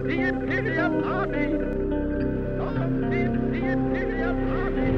the Imperial Army! Long live the Imperial Army!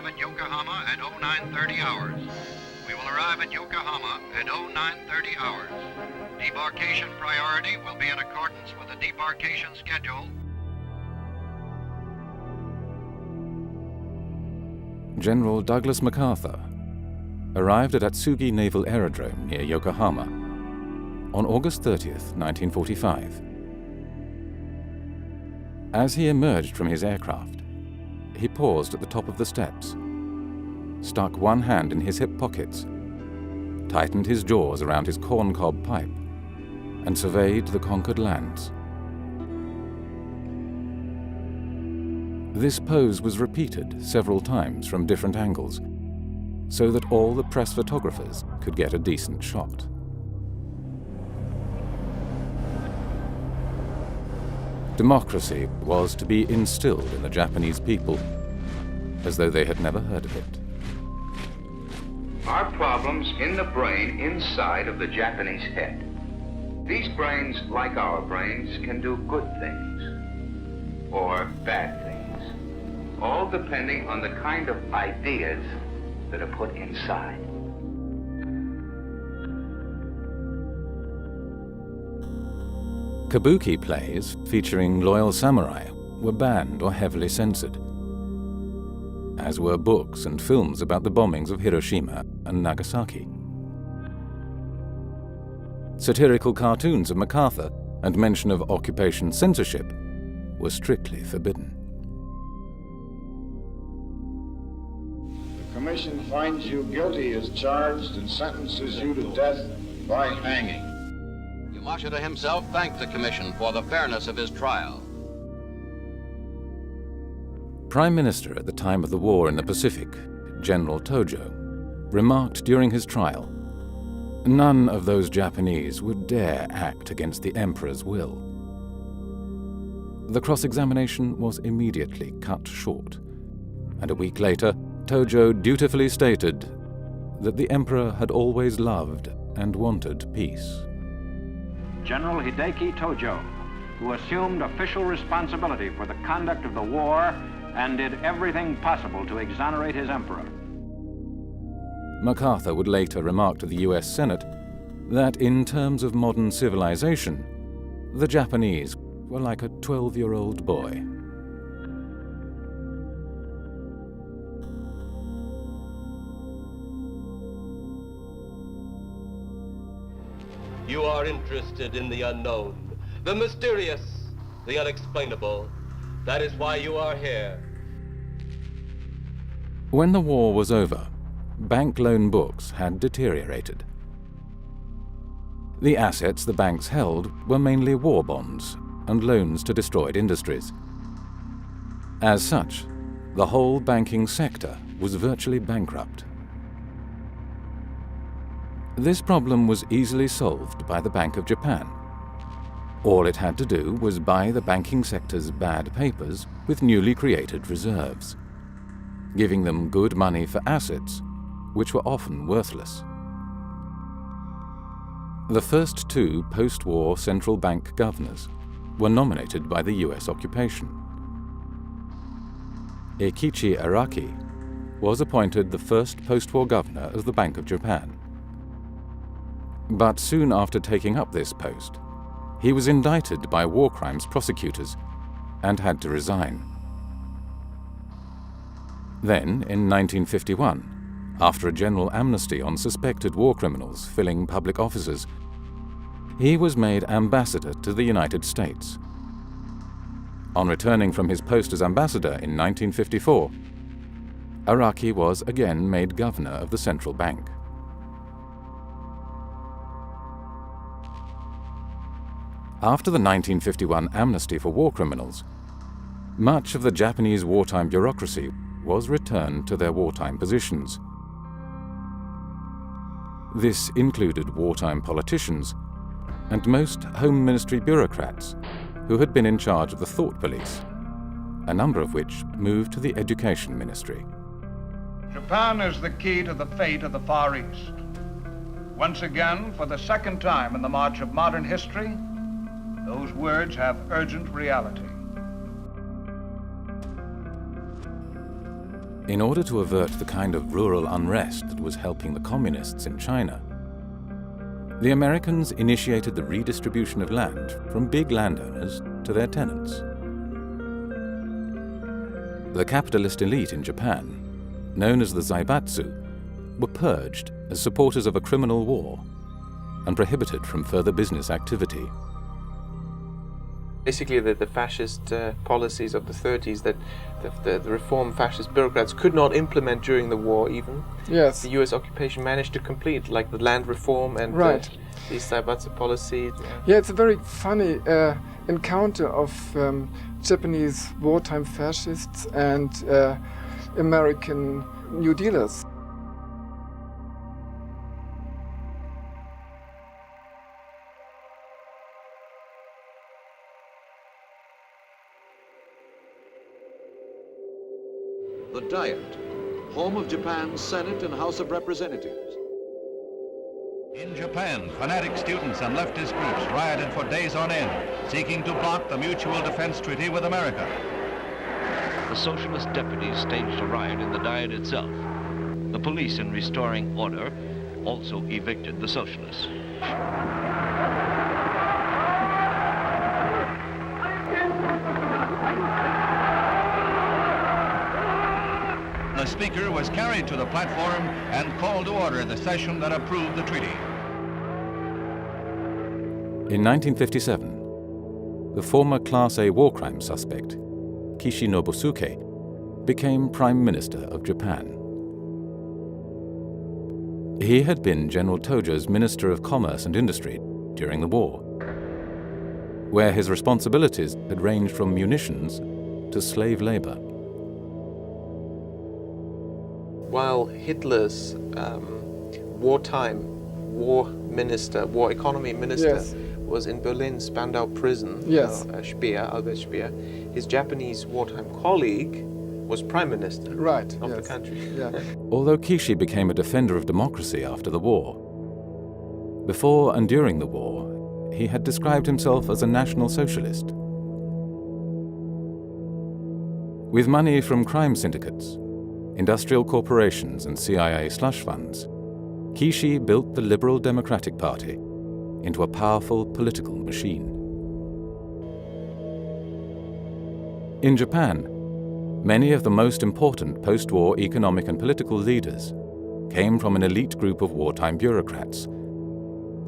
At Yokohama at 0930 hours. We will arrive at Yokohama at 0930 hours. Debarkation priority will be in accordance with the debarkation schedule. General Douglas MacArthur arrived at Atsugi Naval Aerodrome near Yokohama on August 30th, 1945. As he emerged from his aircraft, he paused at the top of the steps, stuck one hand in his hip pockets, tightened his jaws around his corncob pipe, and surveyed the conquered lands. This pose was repeated several times from different angles, so that all the press photographers could get a decent shot. Democracy was to be instilled in the Japanese people as though they had never heard of it. Are problems in the brain inside of the Japanese head. These brains, like our brains, can do good things or bad things, all depending on the kind of ideas that are put inside. Kabuki plays featuring loyal samurai were banned or heavily censored, as were books and films about the bombings of Hiroshima and Nagasaki. Satirical cartoons of MacArthur and mention of occupation censorship were strictly forbidden. The Commission finds you guilty as charged and sentences you to death by hanging. Yamashita himself thanked the Commission for the fairness of his trial. Prime Minister at the time of the war in the Pacific, General Tojo, remarked during his trial, "None of those Japanese would dare act against the Emperor's will." The cross-examination was immediately cut short, and a week later, Tojo dutifully stated that the Emperor had always loved and wanted peace. General Hideki Tojo, who assumed official responsibility for the conduct of the war and did everything possible to exonerate his emperor. MacArthur would later remark to the US Senate that in terms of modern civilization, the Japanese were like a 12-year-old boy. You are interested in the unknown, the mysterious, the unexplainable. That is why you are here. When the war was over, bank loan books had deteriorated. The assets the banks held were mainly war bonds and loans to destroyed industries. As such, the whole banking sector was virtually bankrupt. This problem was easily solved by the Bank of Japan. All it had to do was buy the banking sector's bad papers with newly created reserves, giving them good money for assets, which were often worthless. The first two post-war central bank governors were nominated by the US occupation. Eikichi Araki was appointed the first post-war governor of the Bank of Japan. But soon after taking up this post, he was indicted by war crimes prosecutors and had to resign. Then, in 1951, after a general amnesty on suspected war criminals filling public offices, he was made ambassador to the United States. On returning from his post as ambassador in 1954, Araki was again made governor of the central bank. After the 1951 amnesty for war criminals, much of the Japanese wartime bureaucracy was returned to their wartime positions. This included wartime politicians and most Home Ministry bureaucrats who had been in charge of the thought police, a number of which moved to the Education Ministry. Japan is the key to the fate of the Far East. Once again, for the second time in the march of modern history, those words have urgent reality. In order to avert the kind of rural unrest that was helping the communists in China, the Americans initiated the redistribution of land from big landowners to their tenants. The capitalist elite in Japan, known as the Zaibatsu, were purged as supporters of a criminal war and prohibited from further business activity. Basically, the fascist policies of the 30s that the reform fascist bureaucrats could not implement during the war even. Yes. The US occupation managed to complete, like the land reform and right. The Zaibatsu policy. Yeah, it's a very funny encounter of Japanese wartime fascists and American New Dealers. The Diet, home of Japan's Senate and House of Representatives. In Japan, fanatic students and leftist groups rioted for days on end, seeking to block the Mutual Defense Treaty with America. The socialist deputies staged a riot in the Diet itself. The police, in restoring order, also evicted the socialists. The speaker was carried to the platform and called to order the session that approved the treaty. In 1957, the former Class A war crime suspect, Kishi Nobusuke, became Prime Minister of Japan. He had been General Tojo's Minister of Commerce and Industry during the war, where his responsibilities had ranged from munitions to slave labor. While Hitler's wartime war economy minister yes. was in Berlin's Spandau prison, yes. Albert Speer, his Japanese wartime colleague was prime minister of the country. Yeah. Although Kishi became a defender of democracy after the war, before and during the war, he had described himself as a national socialist. With money from crime syndicates, industrial corporations and CIA slush funds, Kishi built the Liberal Democratic Party into a powerful political machine. In Japan, many of the most important post-war economic and political leaders came from an elite group of wartime bureaucrats,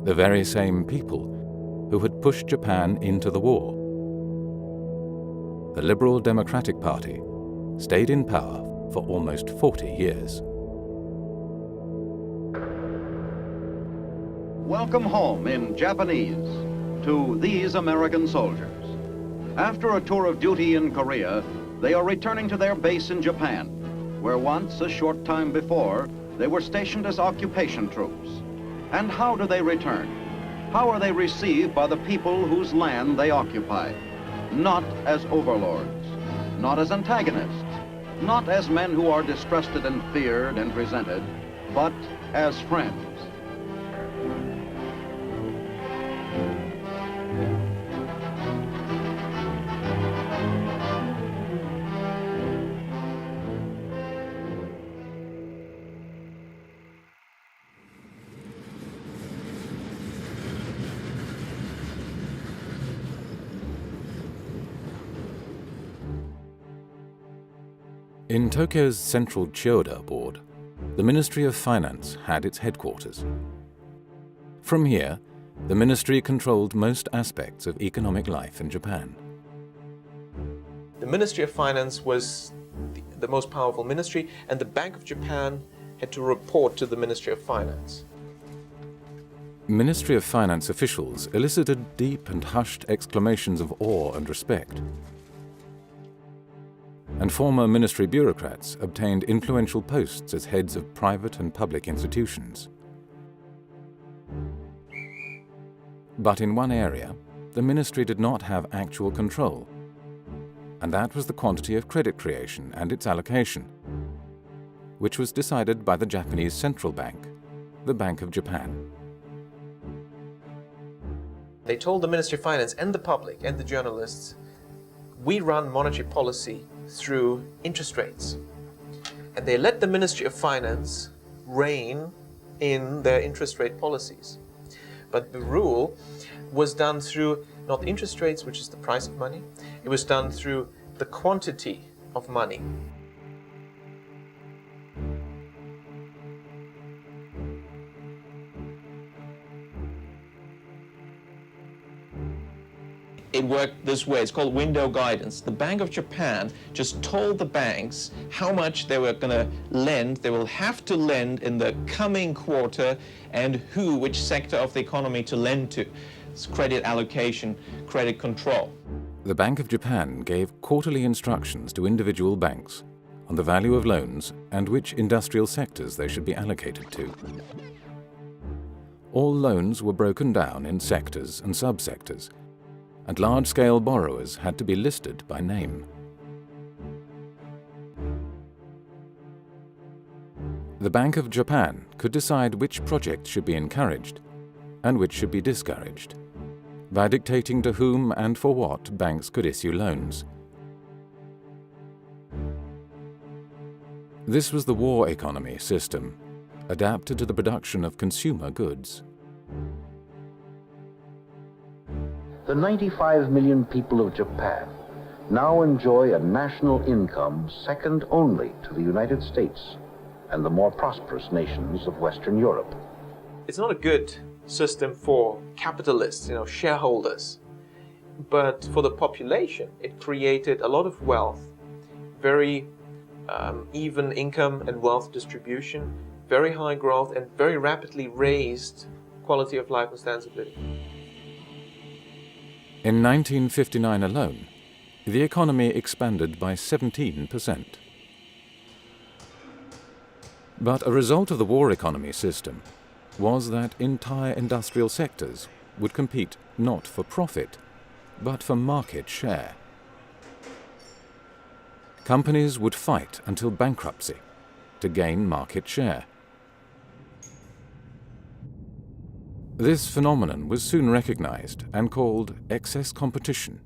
the very same people who had pushed Japan into the war. The Liberal Democratic Party stayed in power for almost 40 years. Welcome home in Japanese to these American soldiers. After a tour of duty in Korea, they are returning to their base in Japan, where once, a short time before, they were stationed as occupation troops. And how do they return? How are they received by the people whose land they occupy? Not as overlords, not as antagonists, not as men who are distrusted and feared and resented, but as friends. In Tokyo's central Chiyoda board, the Ministry of Finance had its headquarters. From here, the ministry controlled most aspects of economic life in Japan. The Ministry of Finance was the most powerful ministry, and the Bank of Japan had to report to the Ministry of Finance. Ministry of Finance officials elicited deep and hushed exclamations of awe and respect. And former ministry bureaucrats obtained influential posts as heads of private and public institutions. But in one area, the ministry did not have actual control, and that was the quantity of credit creation and its allocation, which was decided by the Japanese central bank, the Bank of Japan. They told the Ministry of Finance and the public and the journalists, we run monetary policy through interest rates. And they let the Ministry of Finance rein in their interest rate policies. But the rule was done through not interest rates, which is the price of money, it was done through the quantity of money. It worked this way. It's called window guidance. The Bank of Japan just told the banks how much they were going to lend, they will have to lend in the coming quarter, and which sector of the economy to lend to. It's credit allocation, credit control. The Bank of Japan gave quarterly instructions to individual banks on the value of loans and which industrial sectors they should be allocated to. All loans were broken down in sectors and subsectors, and large-scale borrowers had to be listed by name. The Bank of Japan could decide which projects should be encouraged and which should be discouraged by dictating to whom and for what banks could issue loans. This was the war economy system, adapted to the production of consumer goods. The 95 million people of Japan now enjoy a national income second only to the United States and the more prosperous nations of Western Europe. It's not a good system for capitalists, shareholders, but for the population, it created a lot of wealth, very even income and wealth distribution, very high growth, and very rapidly raised quality of life and standards of living. In 1959 alone, the economy expanded by 17%. But a result of the war economy system was that entire industrial sectors would compete not for profit, but for market share. Companies would fight until bankruptcy to gain market share. This phenomenon was soon recognized and called excess competition.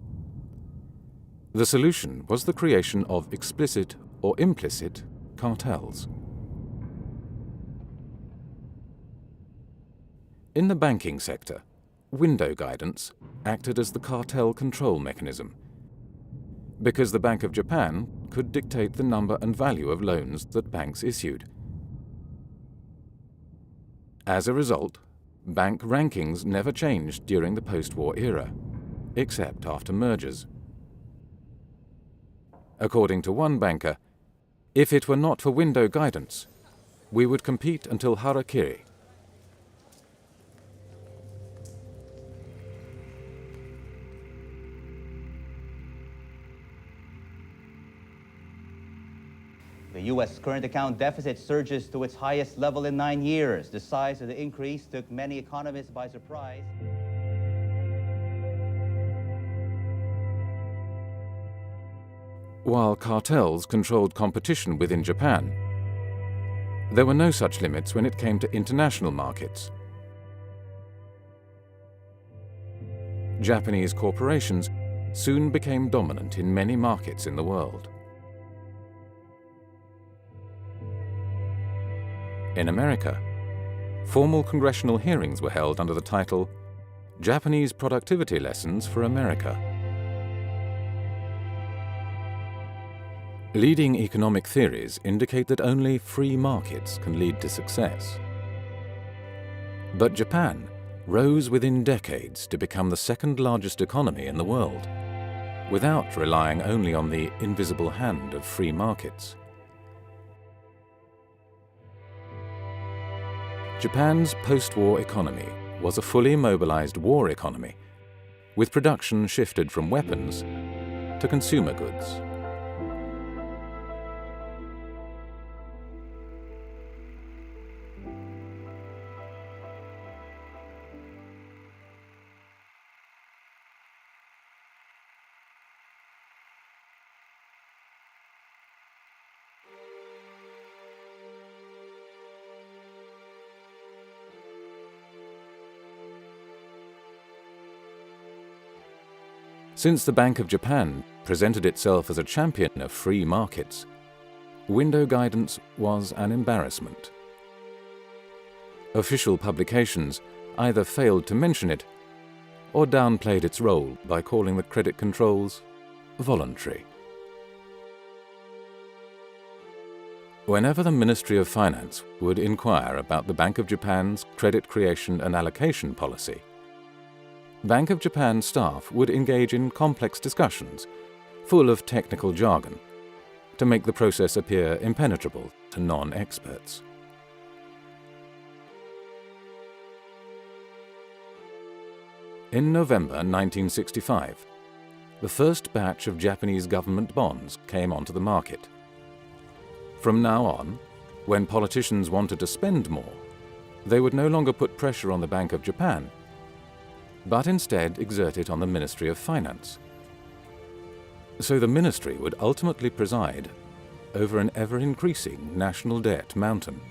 The solution was the creation of explicit or implicit cartels. In the banking sector, window guidance acted as the cartel control mechanism, because the Bank of Japan could dictate the number and value of loans that banks issued. As a result, bank rankings never changed during the post-war era, except after mergers. According to one banker, if it were not for window guidance, we would compete until harakiri. The U.S. current account deficit surges to its highest level in 9 years. The size of the increase took many economists by surprise. While cartels controlled competition within Japan, there were no such limits when it came to international markets. Japanese corporations soon became dominant in many markets in the world. In America, formal congressional hearings were held under the title Japanese Productivity Lessons for America. Leading economic theories indicate that only free markets can lead to success. But Japan rose within decades to become the second largest economy in the world, without relying only on the invisible hand of free markets. Japan's post-war economy was a fully mobilized war economy, with production shifted from weapons to consumer goods. Since the Bank of Japan presented itself as a champion of free markets, window guidance was an embarrassment. Official publications either failed to mention it or downplayed its role by calling the credit controls voluntary. Whenever the Ministry of Finance would inquire about the Bank of Japan's credit creation and allocation policy, Bank of Japan staff would engage in complex discussions, full of technical jargon, to make the process appear impenetrable to non-experts. In November 1965, the first batch of Japanese government bonds came onto the market. From now on, when politicians wanted to spend more, they would no longer put pressure on the Bank of Japan, but instead exert it on the Ministry of Finance. So the ministry would ultimately preside over an ever-increasing national debt mountain.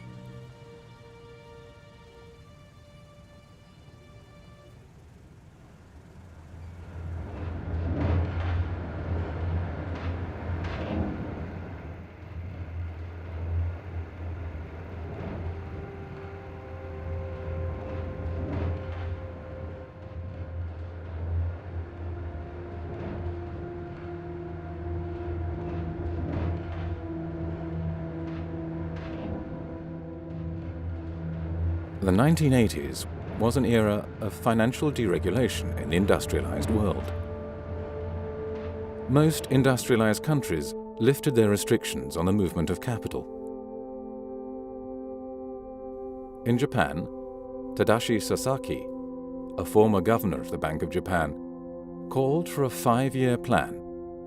The 1980s was an era of financial deregulation in the industrialized world. Most industrialized countries lifted their restrictions on the movement of capital. In Japan, Tadashi Sasaki, a former governor of the Bank of Japan, called for a 5-year plan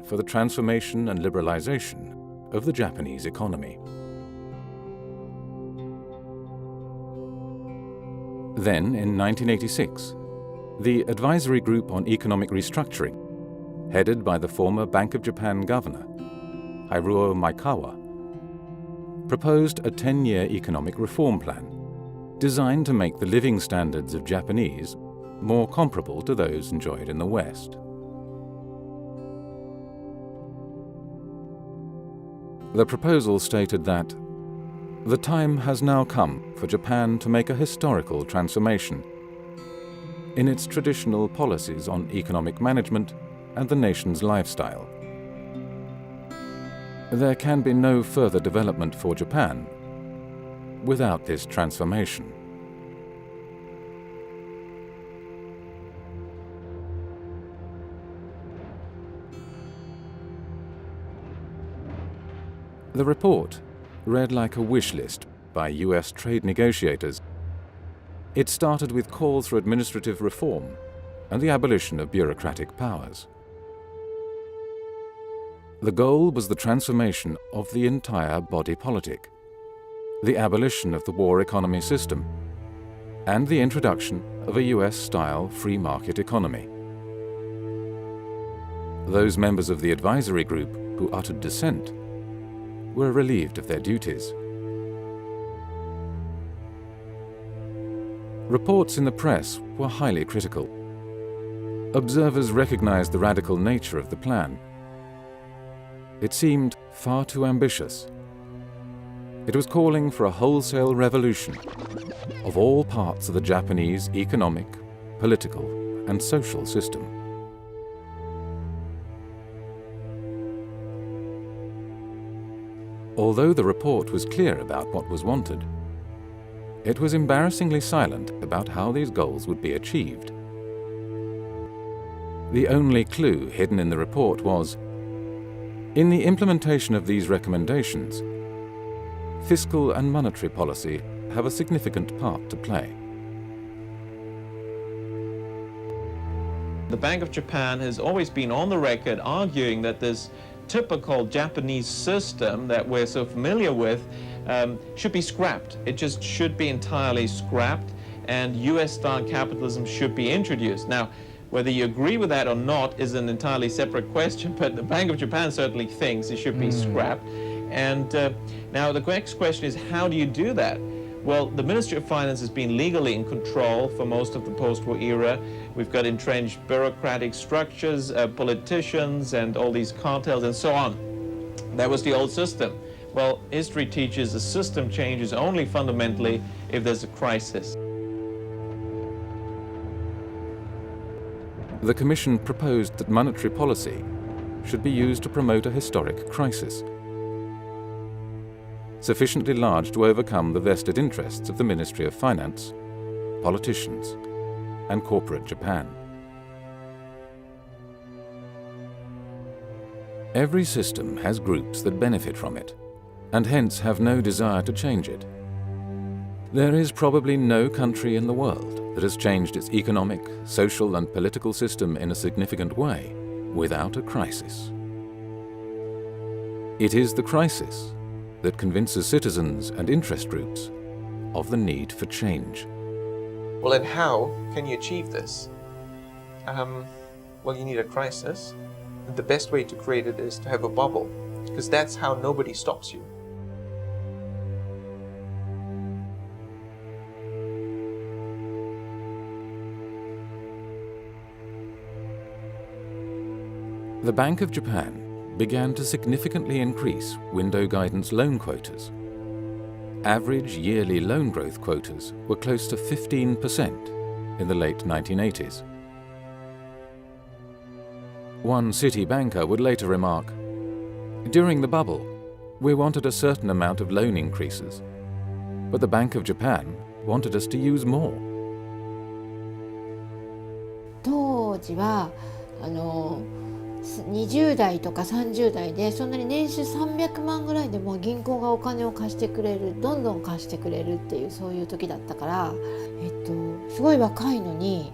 for the transformation and liberalization of the Japanese economy. Then, in 1986, the Advisory Group on Economic Restructuring, headed by the former Bank of Japan governor, Haruo Maekawa, proposed a 10-year economic reform plan designed to make the living standards of Japanese more comparable to those enjoyed in the West. The proposal stated that the time has now come for Japan to make a historical transformation in its traditional policies on economic management and the nation's lifestyle. There can be no further development for Japan without this transformation. The report read like a wish list by US trade negotiators. It started with calls for administrative reform and the abolition of bureaucratic powers. The goal was the transformation of the entire body politic, the abolition of the war economy system, and the introduction of a US-style free market economy. Those members of the advisory group who uttered dissent were relieved of their duties. Reports in the press were highly critical. Observers recognized the radical nature of the plan. It seemed far too ambitious. It was calling for a wholesale revolution of all parts of the Japanese economic, political, and social system. Although the report was clear about what was wanted, it was embarrassingly silent about how these goals would be achieved. The only clue hidden in the report was, in the implementation of these recommendations, fiscal and monetary policy have a significant part to play. The Bank of Japan has always been on the record arguing that this typical Japanese system that we're so familiar with should be scrapped. It just should be entirely scrapped, and US-style capitalism should be introduced. Now, whether you agree with that or not is an entirely separate question, but the Bank of Japan certainly thinks it should be scrapped. And now the next question is, how do you do that? Well, the Ministry of Finance has been legally in control for most of the post-war era. We've got entrenched bureaucratic structures, politicians, and all these cartels and so on. That was the old system. Well, history teaches the system changes only fundamentally if there's a crisis. The Commission proposed that monetary policy should be used to promote a historic crisis, sufficiently large to overcome the vested interests of the Ministry of Finance, politicians, and corporate Japan. Every system has groups that benefit from it, and hence have no desire to change it. There is probably no country in the world that has changed its economic, social, and political system in a significant way without a crisis. It is the crisis that convinces citizens and interest groups of the need for change. Well, and how can you achieve this? Well, you need a crisis. The best way to create it is to have a bubble, because that's how nobody stops you. The Bank of Japan began to significantly increase window guidance loan quotas. Average yearly loan growth quotas were close to 15% in the late 1980s. One city banker would later remark, "During the bubble, we wanted a certain amount of loan increases, but the Bank of Japan wanted us to use more." 当時は20代とか30代でそんなに年収300万ぐらいでも銀行がお金を貸してくれる、どんどん貸してくれるっていうそういう時だったから、すごい若いのに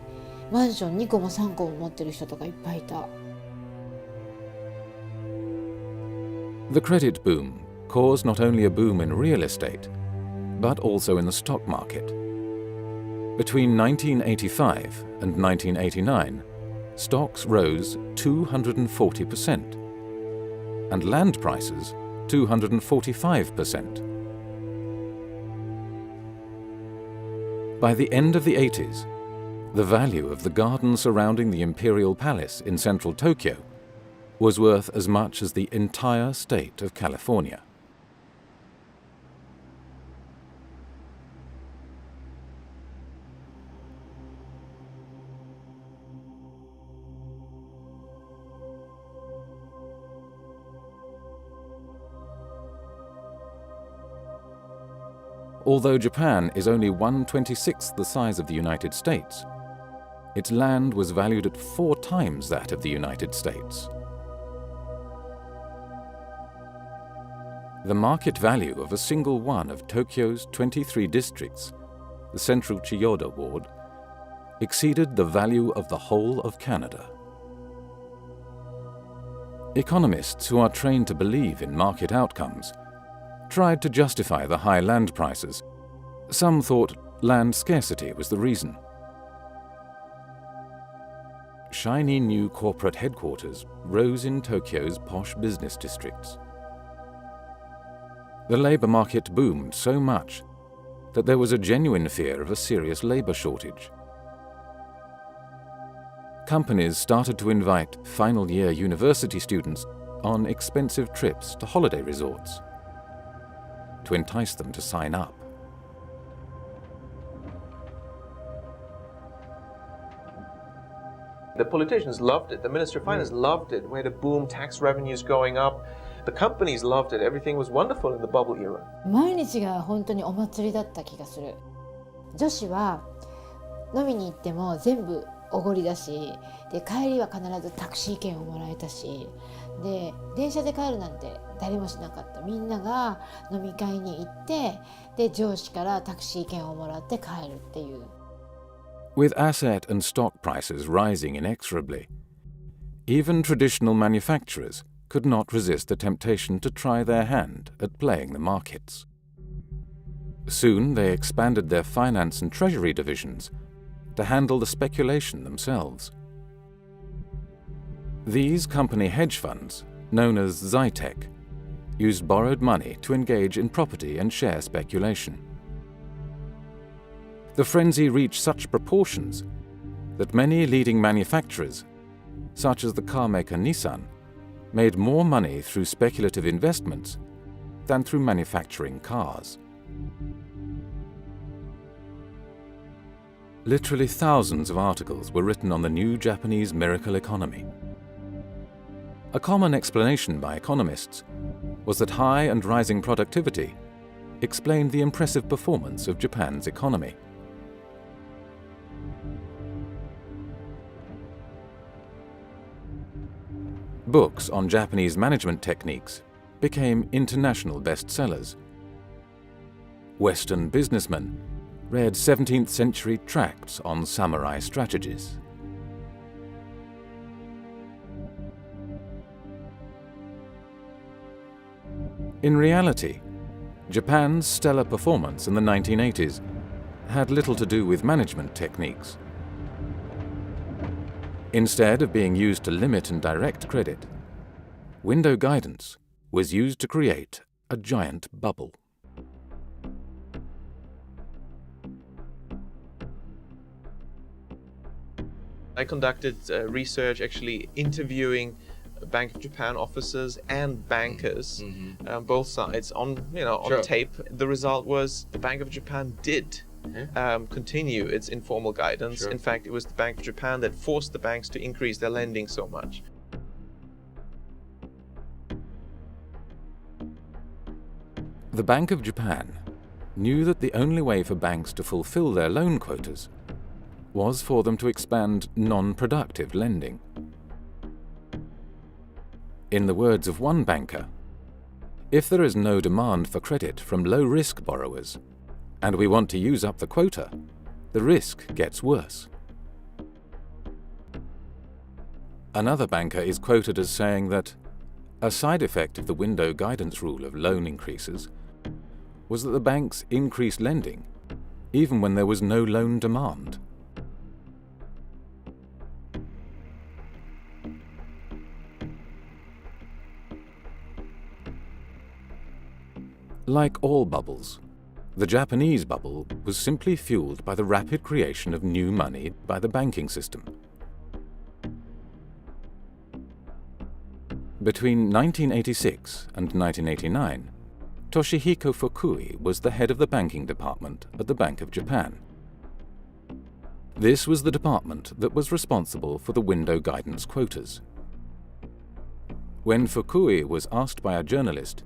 マンション2個も3個も持ってる人とかいっぱいいた。The credit boom caused not only a boom in real estate, but also in the stock market. Between 1985 and 1989, stocks rose 240%, and land prices 245%. By the end of the 80s, the value of the garden surrounding the Imperial Palace in central Tokyo was worth as much as the entire state of California. Although Japan is only 1/26th the size of the United States, its land was valued at 4 times that of the United States. The market value of a single one of Tokyo's 23 districts, the central Chiyoda ward, exceeded the value of the whole of Canada. Economists who are trained to believe in market outcomes tried to justify the high land prices. Some thought land scarcity was the reason. Shiny new corporate headquarters rose in Tokyo's posh business districts. The labor market boomed so much that there was a genuine fear of a serious labor shortage. Companies started to invite final-year university students on expensive trips to holiday resorts to entice them to sign up. The politicians loved it. The Minister of Finance loved it. We had a boom, tax revenues going up. The companies loved it. Everything was wonderful in the bubble era. 毎日が本当にお祭りだった気がする。女子は飲みに行っても全部おごりだし、で帰りは必ずタクシー券をもらえたし、で電車で帰るなんて誰もしなかった。みんなが飲み会に行って、で上司からタクシー券をもらって帰るっていう。With asset and stock prices rising inexorably, even traditional manufacturers could not resist the temptation to try their hand at playing the markets. Soon they expanded their finance and treasury divisions to handle the speculation themselves. These company hedge funds, known as Zytec, used borrowed money to engage in property and share speculation. The frenzy reached such proportions that many leading manufacturers, such as the car maker Nissan, made more money through speculative investments than through manufacturing cars. Literally thousands of articles were written on the new Japanese miracle economy. A common explanation by economists was that high and rising productivity explained the impressive performance of Japan's economy. Books on Japanese management techniques became international bestsellers. Western businessmen read 17th century tracts on samurai strategies. In reality, Japan's stellar performance in the 1980s had little to do with management techniques. Instead of being used to limit and direct credit, window guidance was used to create a giant bubble. I conducted research actually interviewing Bank of Japan officers and bankers, both sides, on tape. The result was the Bank of Japan did continue its informal guidance. In fact, it was the Bank of Japan that forced the banks to increase their lending so much. The Bank of Japan knew that the only way for banks to fulfill their loan quotas was for them to expand non-productive lending. In the words of one banker, if there is no demand for credit from low-risk borrowers, and we want to use up the quota, the risk gets worse. Another banker is quoted as saying that a side effect of the window guidance rule of loan increases was that the banks increased lending even when there was no loan demand. Like all bubbles, the Japanese bubble was simply fueled by the rapid creation of new money by the banking system. Between 1986 and 1989, Toshihiko Fukui was the head of the banking department at the Bank of Japan. This was the department that was responsible for the window guidance quotas. When Fukui was asked by a journalist,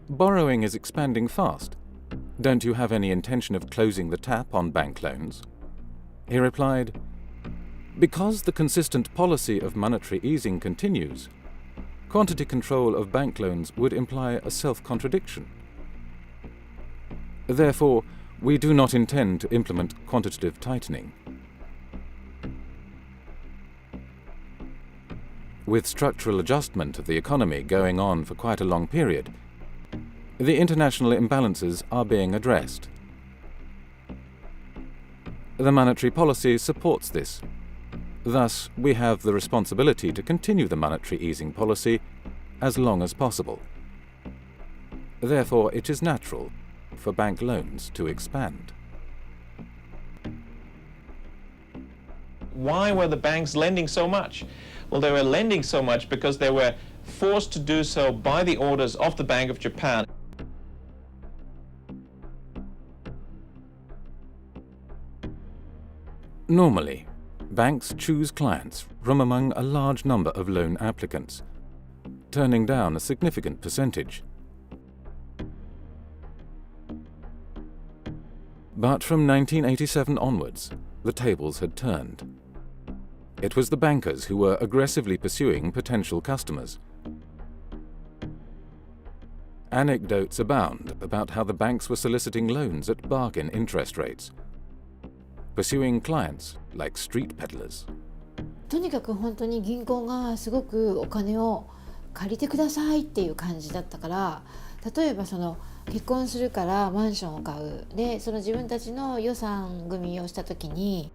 "Borrowing is expanding fast. Don't you have any intention of closing the tap on bank loans?" He replied, "Because the consistent policy of monetary easing continues, quantity control of bank loans would imply a self-contradiction. Therefore, we do not intend to implement quantitative tightening." With structural adjustment of the economy going on for quite a long period, the international imbalances are being addressed. The monetary policy supports this. Thus, we have the responsibility to continue the monetary easing policy as long as possible. Therefore, it is natural for bank loans to expand. Why were the banks lending so much? Well, they were lending so much because they were forced to do so by the orders of the Bank of Japan. Normally, banks choose clients from among a large number of loan applicants. turning down a significant percentage. But from 1987 onwards, the tables had turned. It was the bankers who were aggressively pursuing potential customers. Anecdotes abound about how the banks were soliciting loans at bargain interest rates, pursuing clients like street peddlers. とにかく本当に銀行がすごくお金を借りてくださいっていう感じだったから、例えば結婚するからマンションを買うで、自分たちの予算組みをした時に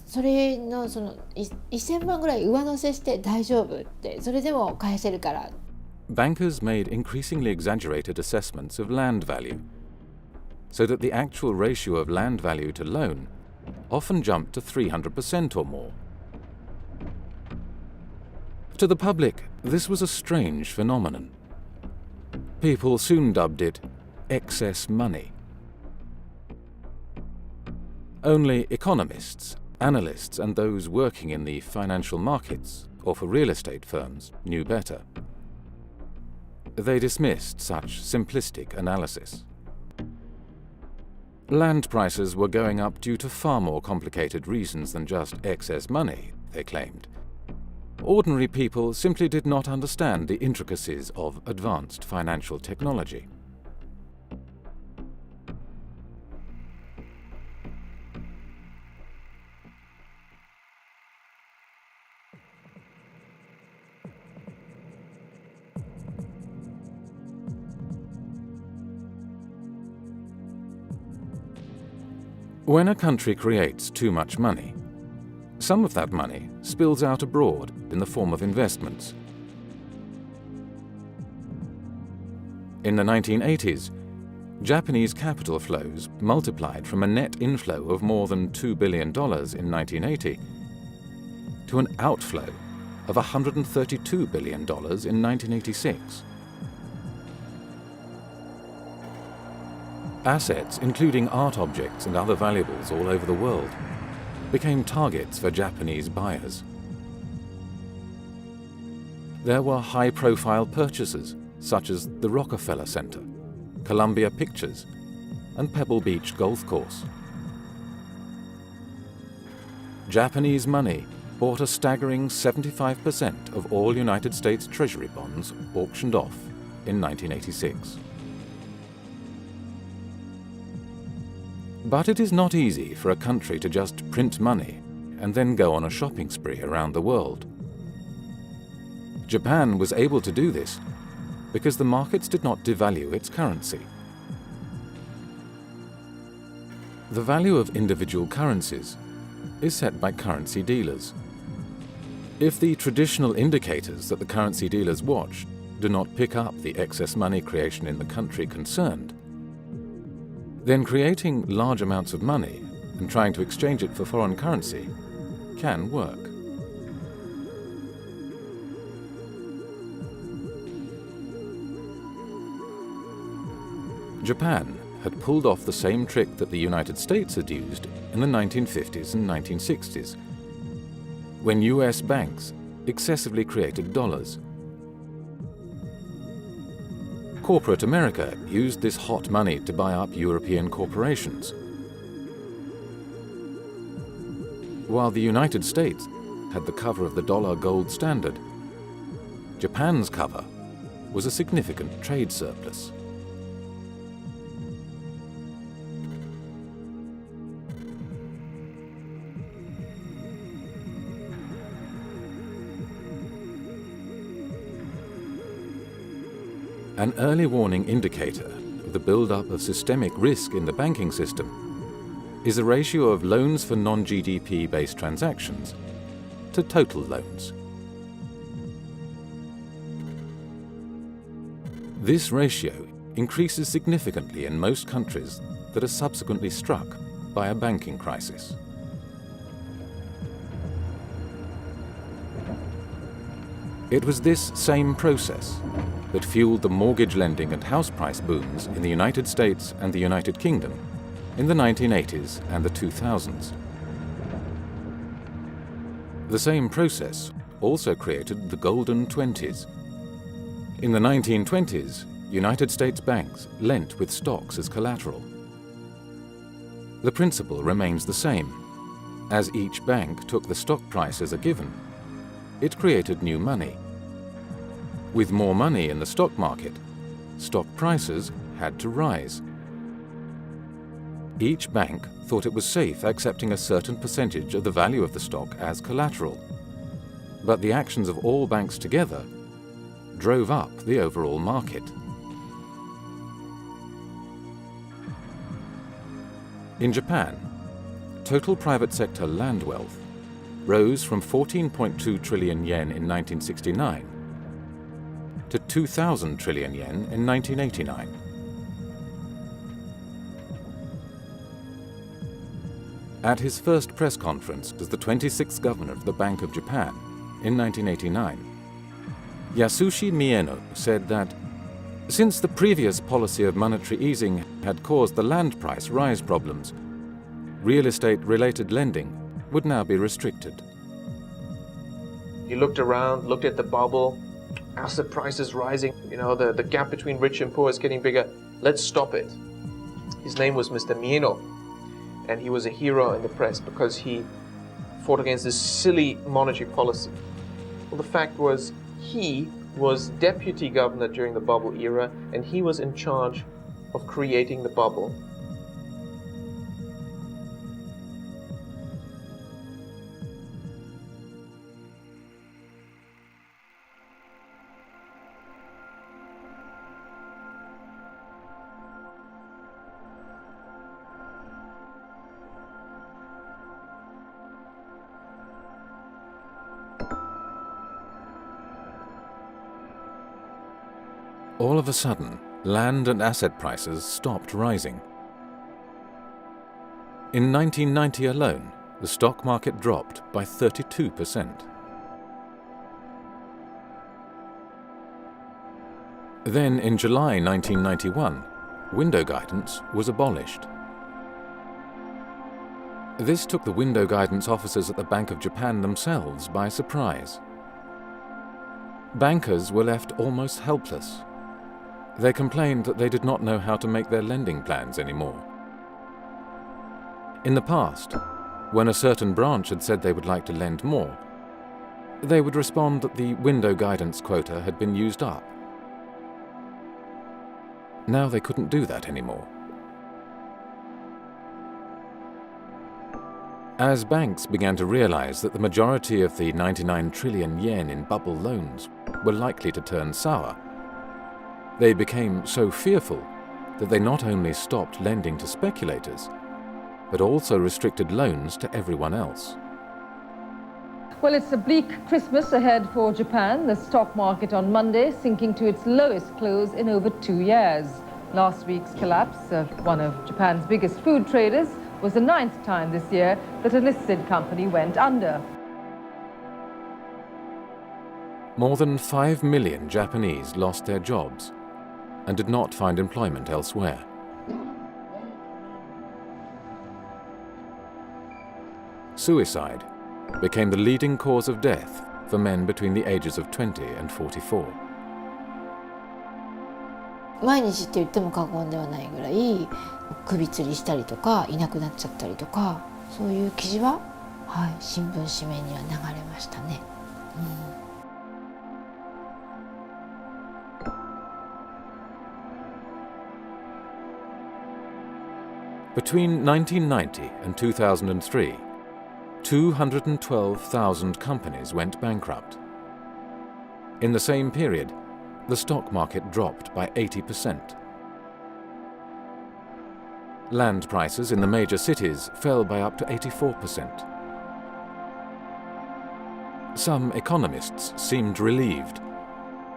それの1000万ぐらい上乗せして大丈夫って、それでも返せるから。Bankers made increasingly exaggerated assessments of land value, so that the actual ratio of land value to loan often jumped to 300% or more. To the public, this was a strange phenomenon. People soon dubbed it excess money. Only economists, analysts, and those working in the financial markets or for real estate firms knew better. They dismissed such simplistic analysis. Land prices were going up due to far more complicated reasons than just excess money, they claimed. Ordinary people simply did not understand the intricacies of advanced financial technology. When a country creates too much money, some of that money spills out abroad in the form of investments. In the 1980s, Japanese capital flows multiplied from a net inflow of more than $2 billion in 1980 to an outflow of $132 billion in 1986. Assets, including art objects and other valuables all over the world, became targets for Japanese buyers. There were high-profile purchases, such as the Rockefeller Center, Columbia Pictures, and Pebble Beach Golf Course. Japanese money bought a staggering 75% of all United States Treasury bonds auctioned off in 1986. But it is not easy for a country to just print money and then go on a shopping spree around the world. Japan was able to do this because the markets did not devalue its currency. The value of individual currencies is set by currency dealers. If the traditional indicators that the currency dealers watch do not pick up the excess money creation in the country concerned, then creating large amounts of money and trying to exchange it for foreign currency can work. Japan had pulled off the same trick that the United States had used in the 1950s and 1960s, when US banks excessively created dollars. Corporate America used this hot money to buy up European corporations, while the United States had the cover of the dollar gold standard. Japan's cover was a significant trade surplus. An early warning indicator of the build-up of systemic risk in the banking system is the ratio of loans for non-GDP based transactions to total loans. This ratio increases significantly in most countries that are subsequently struck by a banking crisis. It was this same process that fueled the mortgage lending and house price booms in the United States and the United Kingdom in the 1980s and the 2000s. The same process also created the Golden 20s, In the 1920s, United States banks lent with stocks as collateral. The principle remains the same. As each bank took the stock price as a given, it created new money. With more money in the stock market, stock prices had to rise. Each bank thought it was safe accepting a certain percentage of the value of the stock as collateral, but the actions of all banks together drove up the overall market. In Japan, total private sector land wealth rose from 14.2 trillion yen in 1969 to 2,000 trillion yen in 1989. At his first press conference as the 26th governor of the Bank of Japan in 1989, Yasushi Mieno said that since the previous policy of monetary easing had caused the land price rise problems, real estate-related lending would now be restricted. He looked around, looked at the bubble, asset prices rising, the gap between rich and poor is getting bigger. Let's stop it. His name was Mr. Mieno, and he was a hero in the press because he fought against this silly monetary policy. Well, the fact was, he was deputy governor during the bubble era, and he was in charge of creating the bubble. All of a sudden, land and asset prices stopped rising. In 1990 alone, the stock market dropped by 32%. Then, in July 1991, window guidance was abolished. This took the window guidance officers at the Bank of Japan themselves by surprise. Bankers were left almost helpless. They complained that they did not know how to make their lending plans anymore. In the past, when a certain branch had said they would like to lend more, they would respond that the window guidance quota had been used up. Now they couldn't do that anymore. As banks began to realize that the majority of the 99 trillion yen in bubble loans were likely to turn sour, they became so fearful that they not only stopped lending to speculators, but also restricted loans to everyone else. Well, it's a bleak Christmas ahead for Japan. The stock market on Monday sinking to its lowest close in over 2 years. Last week's collapse of one of Japan's biggest food traders was the 9th time this year that a listed company went under. More than 5 million Japanese lost their jobs and did not find employment elsewhere. Suicide became the leading cause of death for men between the ages of 20 and 44. 毎日って言っても過言ではないぐらい首吊りしたりとかいなくなっちゃったりとか、そういう記事は、新聞紙面には流れましたね。Between 1990 and 2003, 212,000 companies went bankrupt. In the same period, the stock market dropped by 80%. Land prices in the major cities fell by up to 84%. Some economists seemed relieved.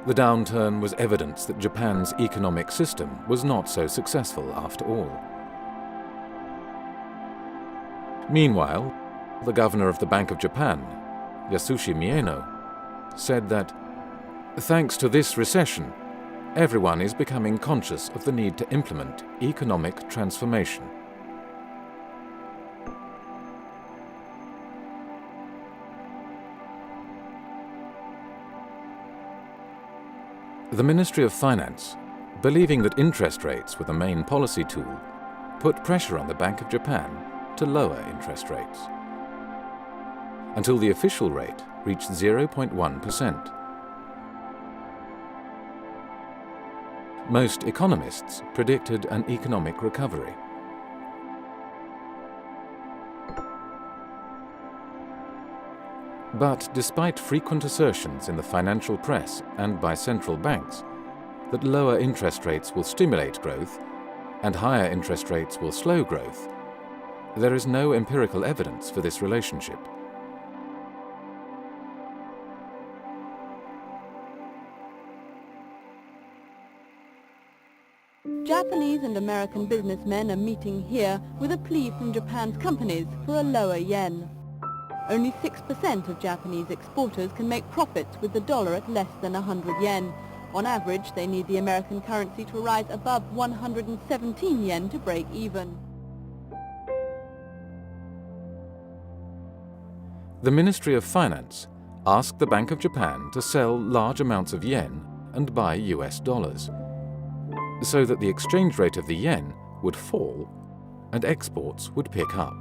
The downturn was evidence that Japan's economic system was not so successful after all. Meanwhile, the governor of the Bank of Japan, Yasushi Mieno, said that, thanks to this recession, everyone is becoming conscious of the need to implement economic transformation. The Ministry of Finance, believing that interest rates were the main policy tool, put pressure on the Bank of Japan to lower interest rates, until the official rate reached 0.1%. Most economists predicted an economic recovery. But despite frequent assertions in the financial press and by central banks that lower interest rates will stimulate growth and higher interest rates will slow growth, there is no empirical evidence for this relationship. Japanese and American businessmen are meeting here with a plea from Japan's companies for a lower yen. Only 6% of Japanese exporters can make profits with the dollar at less than 100 yen. On average, they need the American currency to rise above 117 yen to break even. The Ministry of Finance asked the Bank of Japan to sell large amounts of yen and buy US dollars, so that the exchange rate of the yen would fall and exports would pick up.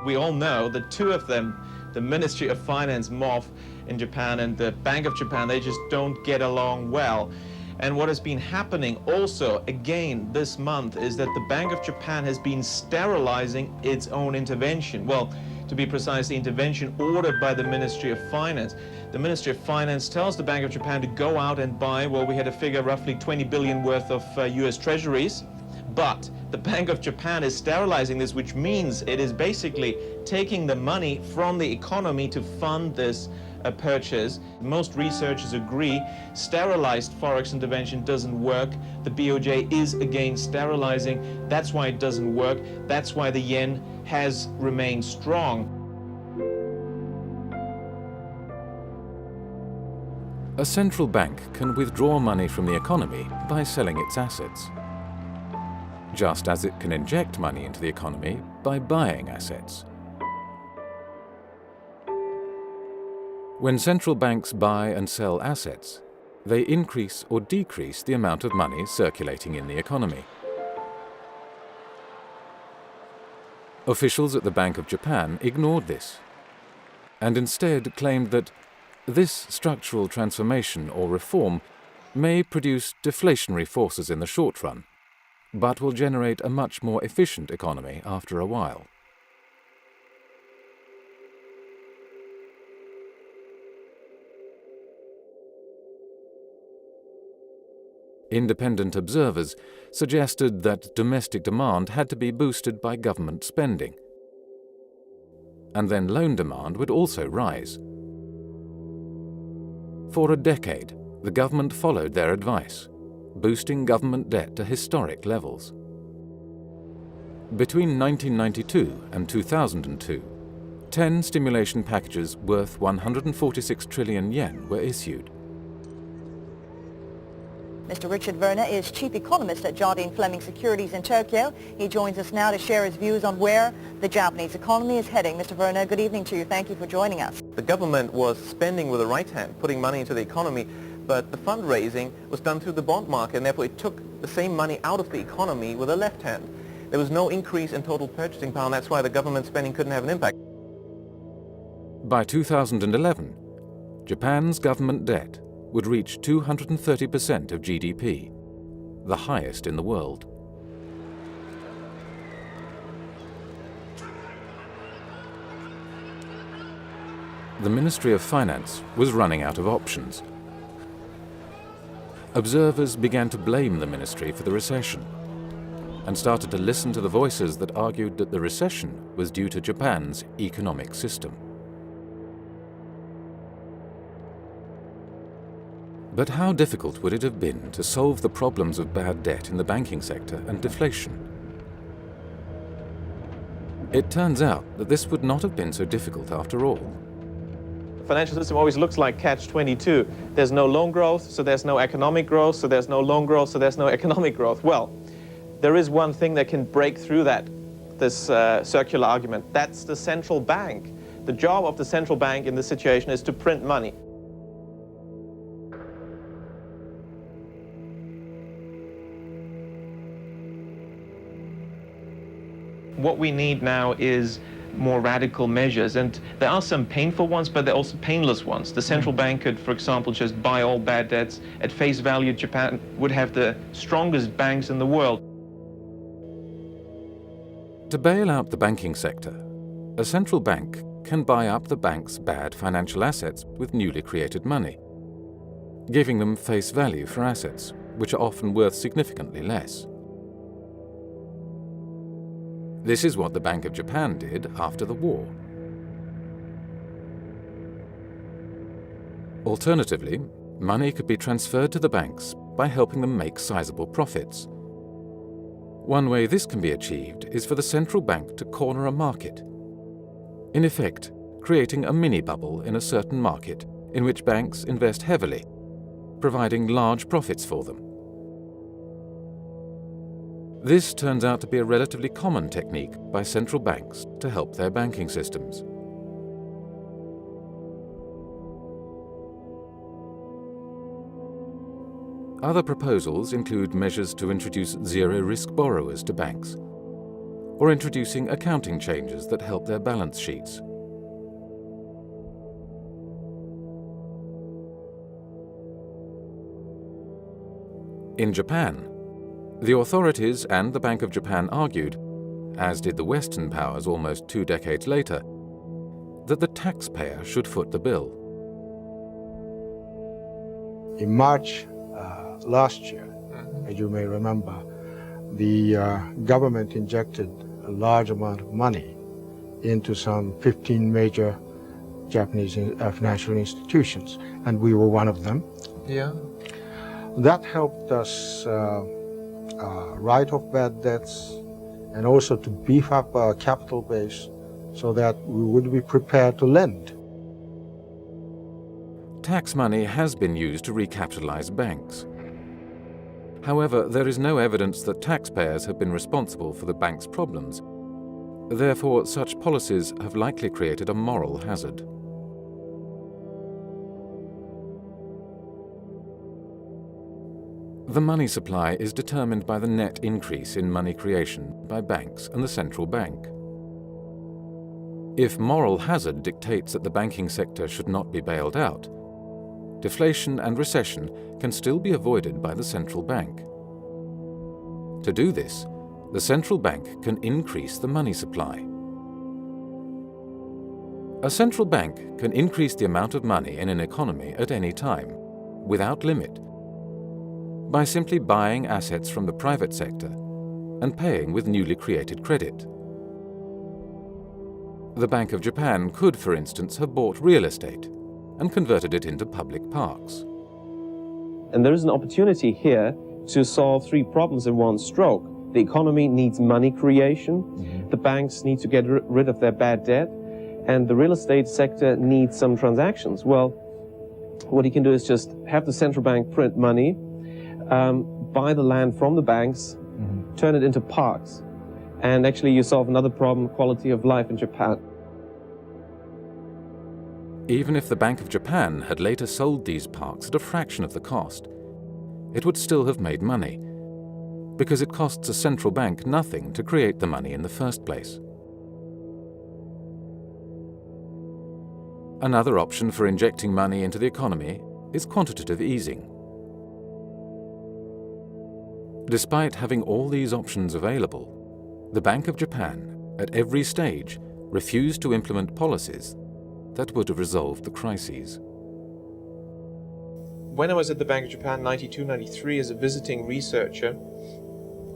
We all know the two of them, the Ministry of Finance, MOF in Japan, and the Bank of Japan, they just don't get along well. And what has been happening also, again, this month, is that the Bank of Japan has been sterilizing its own intervention. Well, to be precise, the intervention ordered by the Ministry of Finance. The Ministry of Finance tells the Bank of Japan to go out and buy, well, we had a figure roughly 20 billion worth of US treasuries. But the Bank of Japan is sterilizing this, which means it is basically taking the money from the economy to fund this purchase. Most researchers agree sterilized forex intervention doesn't work. The BOJ is again sterilizing. That's why it doesn't work. That's why the yen has remained strong. A central bank can withdraw money from the economy by selling its assets, just as it can inject money into the economy by buying assets. When central banks buy and sell assets, they increase or decrease the amount of money circulating in the economy. Officials at the Bank of Japan ignored this, and instead claimed that this structural transformation or reform may produce deflationary forces in the short run, but will generate a much more efficient economy after a while. Independent observers suggested that domestic demand had to be boosted by government spending, and then loan demand would also rise. For a decade, the government followed their advice, boosting government debt to historic levels. Between 1992 and 2002, 10 stimulation packages worth 146 trillion yen were issued. Mr. Richard Werner is chief economist at Jardine Fleming Securities in Tokyo. He joins us now to share his views on where the Japanese economy is heading. Mr. Werner, good evening to you. Thank you for joining us. The government was spending with the right hand, putting money into the economy, but the fundraising was done through the bond market, and therefore it took the same money out of the economy with the left hand. There was no increase in total purchasing power, and that's why the government spending couldn't have an impact. By 2011, Japan's government debt would reach 230% of GDP, the highest in the world. The Ministry of Finance was running out of options. Observers began to blame the ministry for the recession and started to listen to the voices that argued that the recession was due to Japan's economic system. But how difficult would it have been to solve the problems of bad debt in the banking sector and deflation? It turns out that this would not have been so difficult after all. The financial system always looks like catch-22. There's no loan growth, so there's no economic growth, so there's no loan growth, so there's no economic growth. Well, there is one thing that can break through this circular argument. That's the central bank. The job of the central bank in this situation is to print money. What we need now is more radical measures, and there are some painful ones, but there are also painless ones. The central bank could, for example, just buy all bad debts. At face value, Japan would have the strongest banks in the world. To bail out the banking sector, a central bank can buy up the bank's bad financial assets with newly created money, giving them face value for assets, which are often worth significantly less. This is what the Bank of Japan did after the war. Alternatively, money could be transferred to the banks by helping them make sizable profits. One way this can be achieved is for the central bank to corner a market, in effect, creating a mini-bubble in a certain market in which banks invest heavily, providing large profits for them. This turns out to be a relatively common technique by central banks to help their banking systems. Other proposals include measures to introduce zero-risk borrowers to banks, or introducing accounting changes that help their balance sheets. In Japan, the authorities and the Bank of Japan argued, as did the Western powers almost 2 decades later, that the taxpayer should foot the bill. In March last year, as you may remember, the government injected a large amount of money into some 15 major Japanese financial institutions, and we were one of them. Yeah. That helped us write off bad debts and also to beef up our capital base so that we would be prepared to lend. Tax money has been used to recapitalize banks. However, there is no evidence that taxpayers have been responsible for the bank's problems. Therefore, such policies have likely created a moral hazard. The money supply is determined by the net increase in money creation by banks and the central bank. If moral hazard dictates that the banking sector should not be bailed out, deflation and recession can still be avoided by the central bank. To do this, the central bank can increase the money supply. A central bank can increase the amount of money in an economy at any time, without limit, by simply buying assets from the private sector and paying with newly created credit. The Bank of Japan could, for instance, have bought real estate and converted it into public parks. And there is an opportunity here to solve 3 problems in one stroke. The economy needs money creation, the banks need to get rid of their bad debt, and the real estate sector needs some transactions. Well, what you can do is just have the central bank print money, buy the land from the banks, turn it into parks, and actually you solve another problem, quality of life in Japan. Even if the Bank of Japan had later sold these parks at a fraction of the cost, it would still have made money, because it costs a central bank nothing to create the money in the first place. Another option for injecting money into the economy is quantitative easing. Despite having all these options available, the Bank of Japan, at every stage, refused to implement policies that would have resolved the crises. When I was at the Bank of Japan 92-93 as a visiting researcher,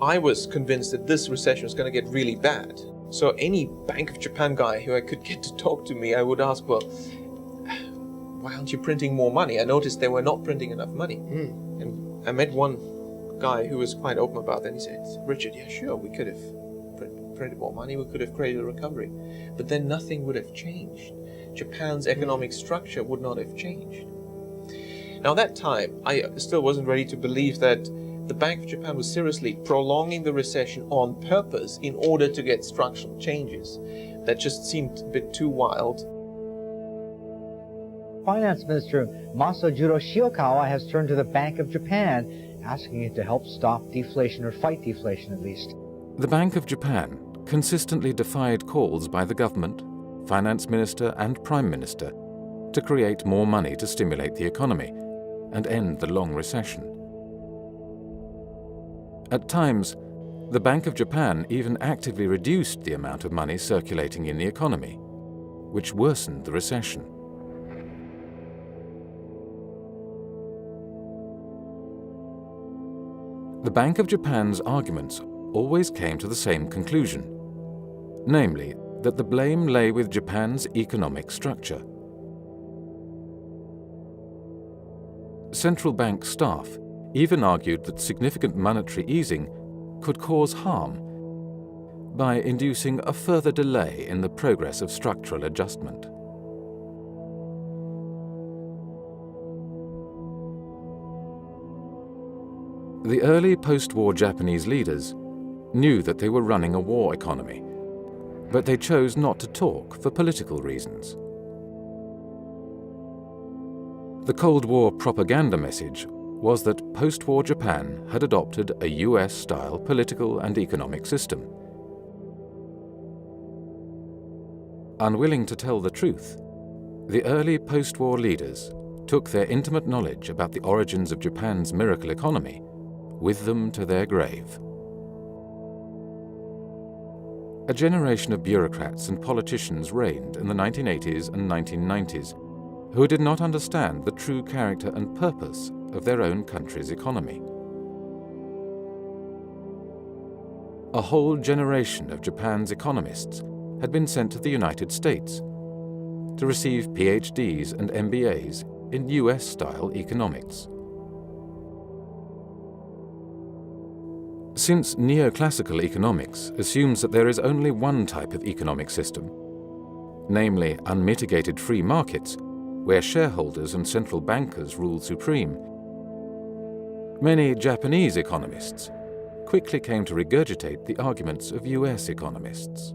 I was convinced that this recession was going to get really bad. So any Bank of Japan guy who I could get to talk to me, I would ask, well, why aren't you printing more money? I noticed they were not printing enough money. And I met one guy who was quite open about that. He said, Richard, yeah, sure, we could have printed more money, we could have created a recovery. But then nothing would have changed. Japan's economic structure would not have changed. Now, at that time, I still wasn't ready to believe that the Bank of Japan was seriously prolonging the recession on purpose in order to get structural changes. That just seemed a bit too wild. Finance Minister Masajiro Shiokawa has turned to the Bank of Japan, asking it to help stop deflation, or fight deflation at least. The Bank of Japan consistently defied calls by the government, finance minister and prime minister to create more money to stimulate the economy and end the long recession. At times, the Bank of Japan even actively reduced the amount of money circulating in the economy, which worsened the recession. The Bank of Japan's arguments always came to the same conclusion, namely that the blame lay with Japan's economic structure. Central bank staff even argued that significant monetary easing could cause harm by inducing a further delay in the progress of structural adjustment. The early post-war Japanese leaders knew that they were running a war economy, but they chose not to talk for political reasons. The Cold War propaganda message was that post-war Japan had adopted a US-style political and economic system. Unwilling to tell the truth, the early post-war leaders took their intimate knowledge about the origins of Japan's miracle economy with them to their grave. A generation of bureaucrats and politicians reigned in the 1980s and 1990s who did not understand the true character and purpose of their own country's economy. A whole generation of Japan's economists had been sent to the United States to receive PhDs and MBAs in US-style economics. Since neoclassical economics assumes that there is only one type of economic system, namely unmitigated free markets, where shareholders and central bankers rule supreme, many Japanese economists quickly came to regurgitate the arguments of US economists.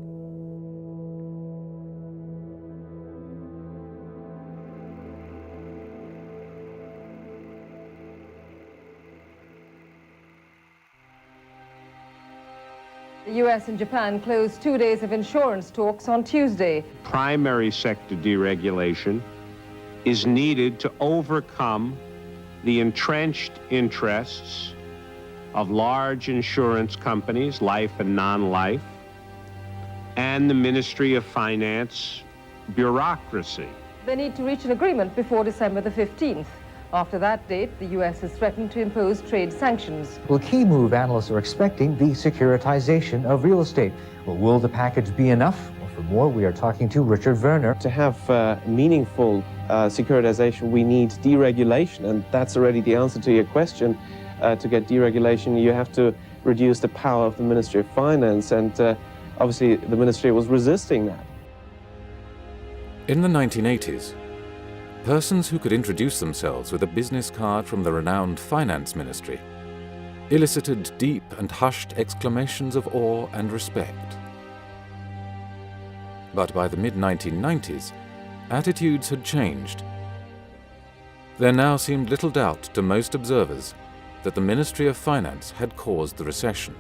The US and Japan closed 2 days of insurance talks on Tuesday. Primary sector deregulation is needed to overcome the entrenched interests of large insurance companies, life and non-life, and the Ministry of Finance bureaucracy. They need to reach an agreement before December the 15th. After that date, the US has threatened to impose trade sanctions. Well, key move analysts are expecting the securitization of real estate. Well, will the package be enough? Well, for more, we are talking to Richard Werner. To have meaningful securitization, we need deregulation, and that's already the answer to your question. To get deregulation, you have to reduce the power of the Ministry of Finance, and obviously the ministry was resisting that. In the 1980s, persons who could introduce themselves with a business card from the renowned finance ministry elicited deep and hushed exclamations of awe and respect. But by the mid-1990s, attitudes had changed. There now seemed little doubt to most observers that the Ministry of Finance had caused the recession.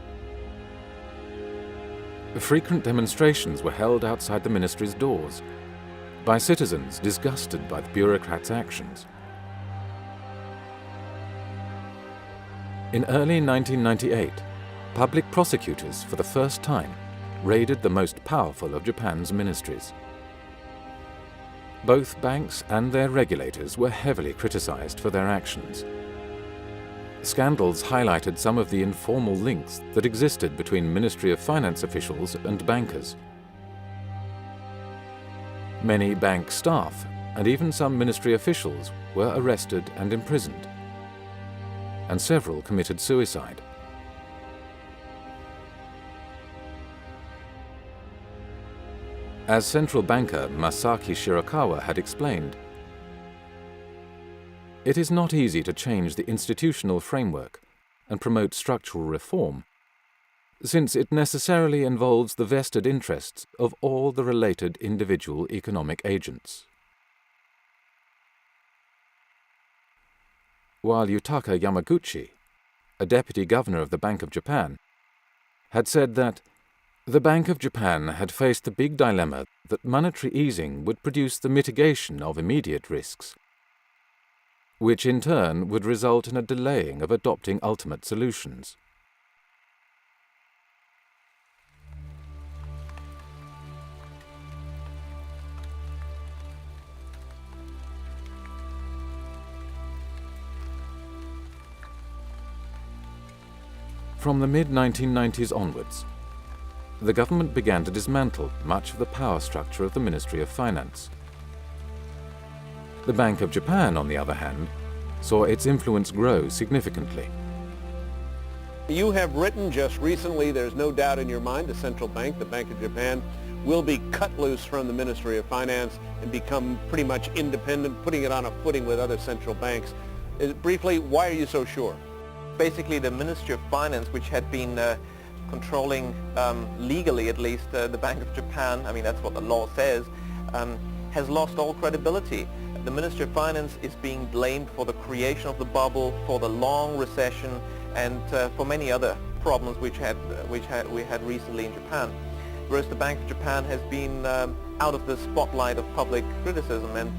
Frequent demonstrations were held outside the ministry's doors by citizens disgusted by the bureaucrats' actions. In early 1998, public prosecutors for the first time raided the most powerful of Japan's ministries. Both banks and their regulators were heavily criticized for their actions. Scandals highlighted some of the informal links that existed between Ministry of Finance officials and bankers. Many bank staff and even some ministry officials were arrested and imprisoned, and several committed suicide. As central banker Masaki Shirakawa had explained, it is not easy to change the institutional framework and promote structural reform, since it necessarily involves the vested interests of all the related individual economic agents. While Yutaka Yamaguchi, a deputy governor of the Bank of Japan, had said that The Bank of Japan had faced the big dilemma that monetary easing would produce the mitigation of immediate risks, which in turn would result in a delaying of adopting ultimate solutions. From the mid-1990s onwards, the government began to dismantle much of the power structure of the Ministry of Finance. The Bank of Japan, on the other hand, saw its influence grow significantly. You have written just recently, there's no doubt in your mind, the central bank, the Bank of Japan, will be cut loose from the Ministry of Finance and become pretty much independent, putting it on a footing with other central banks. Briefly, why are you so sure? Basically, the Ministry of Finance, which had been controlling, legally at least, the Bank of Japan, I mean that's what the law says, has lost all credibility. The Ministry of Finance is being blamed for the creation of the bubble, for the long recession, and for many other problems we had recently in Japan. Whereas the Bank of Japan has been out of the spotlight of public criticism, and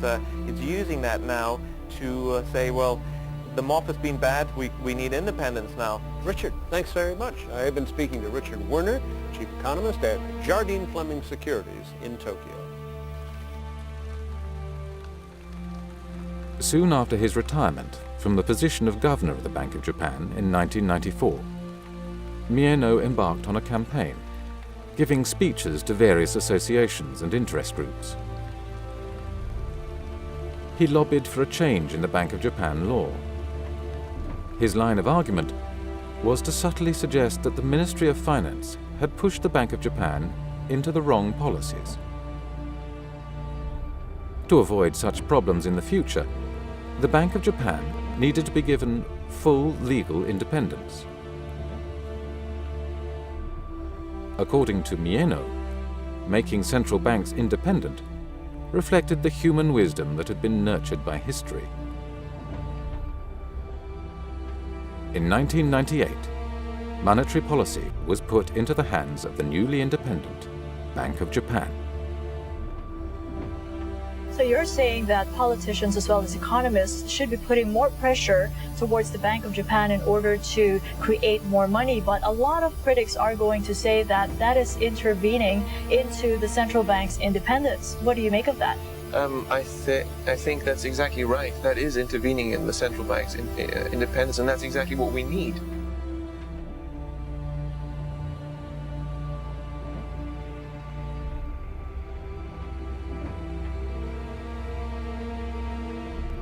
it's using that now to say, well, the MOF has been bad, we need independence now. Richard, thanks very much. I have been speaking to Richard Werner, Chief Economist at Jardine Fleming Securities in Tokyo. Soon after his retirement from the position of Governor of the Bank of Japan in 1994, Mieno embarked on a campaign, giving speeches to various associations and interest groups. He lobbied for a change in the Bank of Japan law. His line of argument was to subtly suggest that the Ministry of Finance had pushed the Bank of Japan into the wrong policies. To avoid such problems in the future, the Bank of Japan needed to be given full legal independence. According to Mieno, making central banks independent reflected the human wisdom that had been nurtured by history. In 1998, monetary policy was put into the hands of the newly independent Bank of Japan. So you're saying that politicians as well as economists should be putting more pressure towards the Bank of Japan in order to create more money, but a lot of critics are going to say that that is intervening into the central bank's independence. What do you make of that? I think that's exactly right. That is intervening in the central bank's independence, and that's exactly what we need.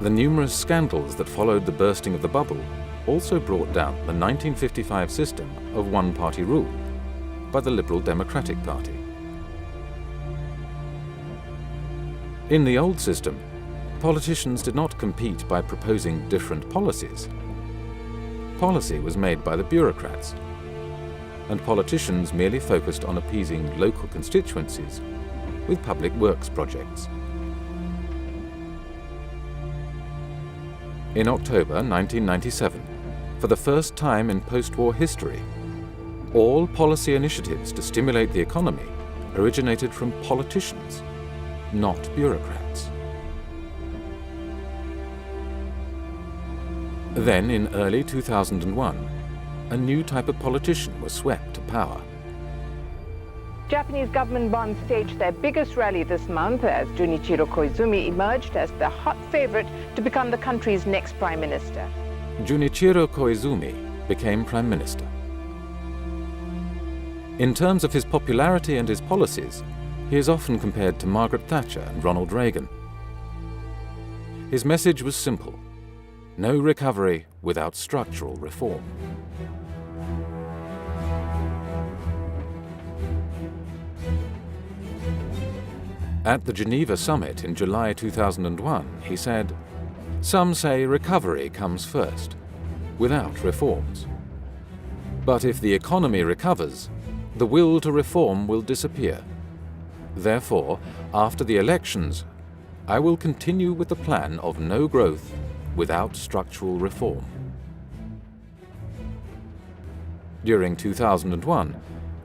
The numerous scandals that followed the bursting of the bubble also brought down the 1955 system of one-party rule by the Liberal Democratic Party. In the old system, politicians did not compete by proposing different policies. Policy was made by the bureaucrats, and politicians merely focused on appeasing local constituencies with public works projects. In October 1997, for the first time in post-war history, all policy initiatives to stimulate the economy originated from politicians, not bureaucrats. Then, in early 2001, a new type of politician was swept to power. Japanese government bonds staged their biggest rally this month as Junichiro Koizumi emerged as the hot favorite to become the country's next prime minister. Junichiro Koizumi became prime minister. In terms of his popularity and his policies, he is often compared to Margaret Thatcher and Ronald Reagan. His message was simple: no recovery without structural reform. At the Geneva summit in July 2001, he said, "Some say recovery comes first, without reforms. But if the economy recovers, the will to reform will disappear. Therefore, after the elections, I will continue with the plan of no growth without structural reform." During 2001,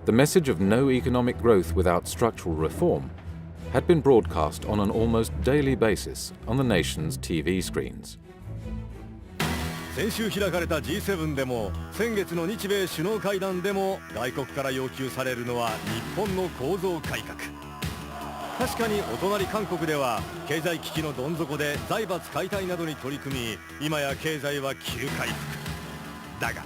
the message of no economic growth without structural reform had been broadcast on an almost daily basis on the nation's TV screens. 先週開かれた G7 でも先月の日米首脳会談でも外国から要求されるのは日本の構造改革。確かにお隣韓国では経済危機のどん底で財閥解体などに取り組み、今や経済は急回復。だが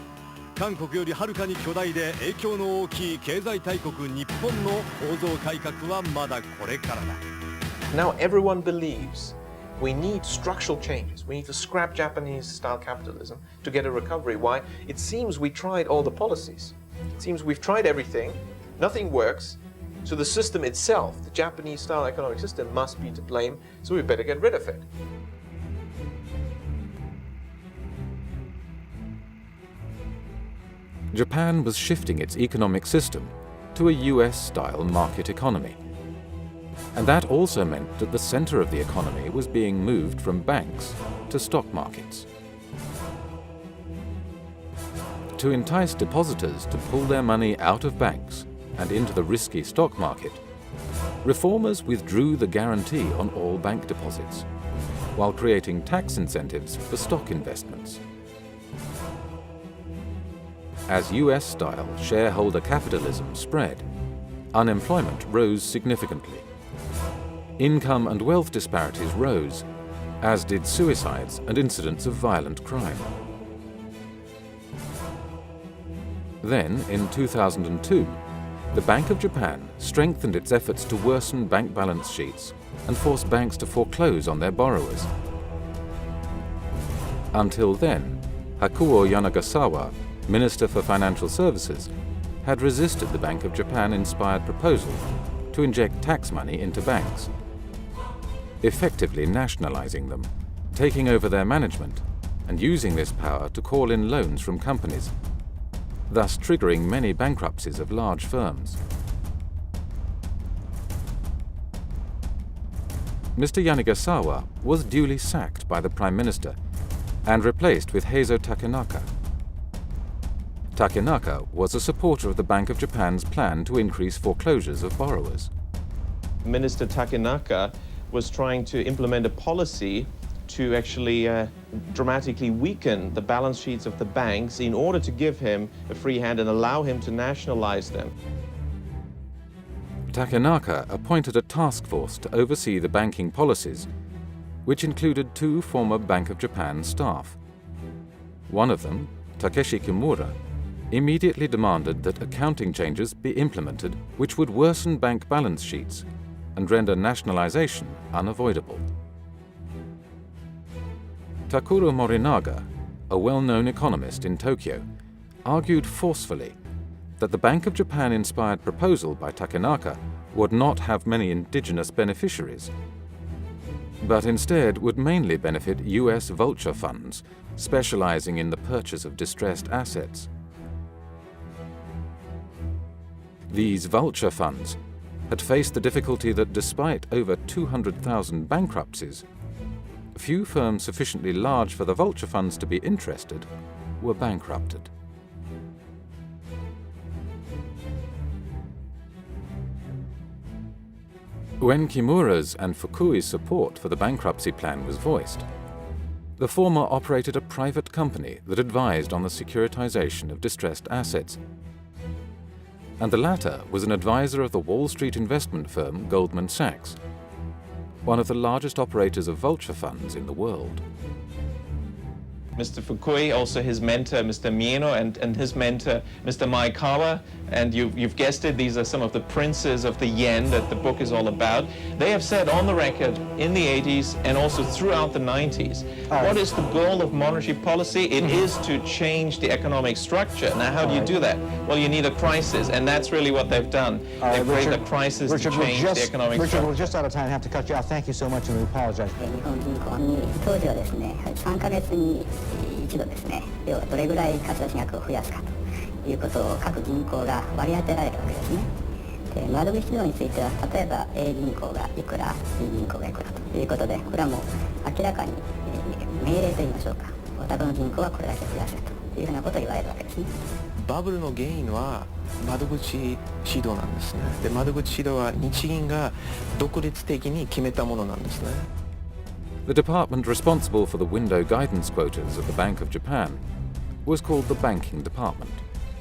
韓国よりはるかに巨大で影響の大きい経済大国日本の構造改革はまだこれからだ。 Now everyone believes we need structural changes. We need to scrap Japanese-style capitalism to get a recovery. Why? It seems we tried all the policies. It seems we've tried everything, nothing works, so the system itself, the Japanese-style economic system, must be to blame, so we better get rid of it. Japan was shifting its economic system to a US-style market economy. And that also meant that the center of the economy was being moved from banks to stock markets. To entice depositors to pull their money out of banks and into the risky stock market, reformers withdrew the guarantee on all bank deposits, while creating tax incentives for stock investments. As US-style shareholder capitalism spread, unemployment rose significantly. Income and wealth disparities rose, as did suicides and incidents of violent crime. Then, in 2002, the Bank of Japan strengthened its efforts to worsen bank balance sheets and forced banks to foreclose on their borrowers. Until then, Hakuo Yanagasawa, Minister for Financial Services, had resisted the Bank of Japan-inspired proposal to inject tax money into banks, effectively nationalizing them, taking over their management, and using this power to call in loans from companies, thus triggering many bankruptcies of large firms. Mr. Yanagasawa was duly sacked by the Prime Minister and replaced with Heizo Takenaka. Takenaka was a supporter of the Bank of Japan's plan to increase foreclosures of borrowers. Minister Takenaka was trying to implement a policy to actually dramatically weaken the balance sheets of the banks in order to give him a free hand and allow him to nationalize them. Takenaka appointed a task force to oversee the banking policies, which included 2 former Bank of Japan staff. One of them, Takeshi Kimura, immediately demanded that accounting changes be implemented which would worsen bank balance sheets and render nationalization unavoidable. Takuro Morinaga, a well-known economist in Tokyo, argued forcefully that the Bank of Japan-inspired proposal by Takenaka would not have many indigenous beneficiaries, but instead would mainly benefit US vulture funds specializing in the purchase of distressed assets. These vulture funds had faced the difficulty that despite over 200,000 bankruptcies, few firms sufficiently large for the vulture funds to be interested were bankrupted. When Kimura's and Fukui's support for the bankruptcy plan was voiced, the former operated a private company that advised on the securitization of distressed assets, and the latter was an advisor of the Wall Street investment firm Goldman Sachs, one of the largest operators of vulture funds in the world. Mr. Fukui, also his mentor, Mr. Mieno, and his mentor, Mr. Maekawa, and you've guessed it, these are some of the princes of the yen that the book is all about. They have said on the record in the 80s and also throughout the 90s, what is the goal of monetary policy? It is to change the economic structure. Now, how do you do that? Well, you need a crisis, and that's really what they've done. They've created a crisis to change the economic structure. Richard, we're just out of time. I have to cut you off. Thank you so much, and we apologize. 当時はですね、3ヶ月に一度ですね、要はどれぐらい貸出額を増やすかということを各銀行が割り当てられるわけですね。で、窓口量については、例えば A 銀行がいくら、B 銀行がいくらということで、これはもう明らかに命令といいましょうか、お宅の銀行はこれだけ増やせとというふうなことを言われるわけですね。バブルの原因は窓口指導なんですね。で、窓口指導は日銀が独立的に決めたものなんですね。The department responsible for the window guidance quotas at the Bank of Japan was called the Banking Department.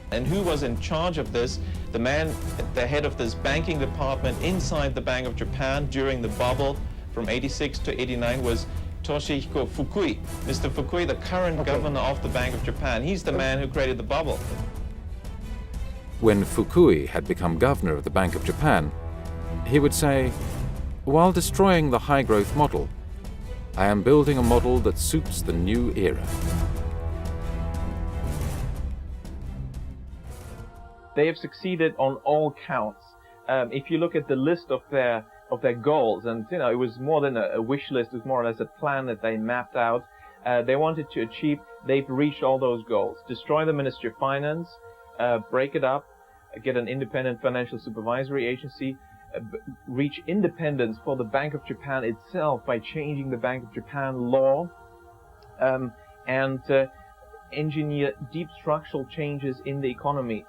And who was in charge of this? The man at the head of this banking department inside the Bank of Japan during the bubble from 86 to 89 was Toshihiko Fukui. Mr. Fukui, the current governor of the Bank of Japan, he's the man who created the bubble. When Fukui had become governor of the Bank of Japan, he would say, "While destroying the high-growth model, I am building a model that suits the new era." They have succeeded on all counts. If you look at the list of their goals, and it was more than a wish list, it was more or less a plan that they mapped out. They wanted to achieve. They've reached all those goals. Destroy the Ministry of Finance, break it up, get an independent financial supervisory agency, reach independence for the Bank of Japan itself by changing the Bank of Japan law, and engineer deep structural changes in the economy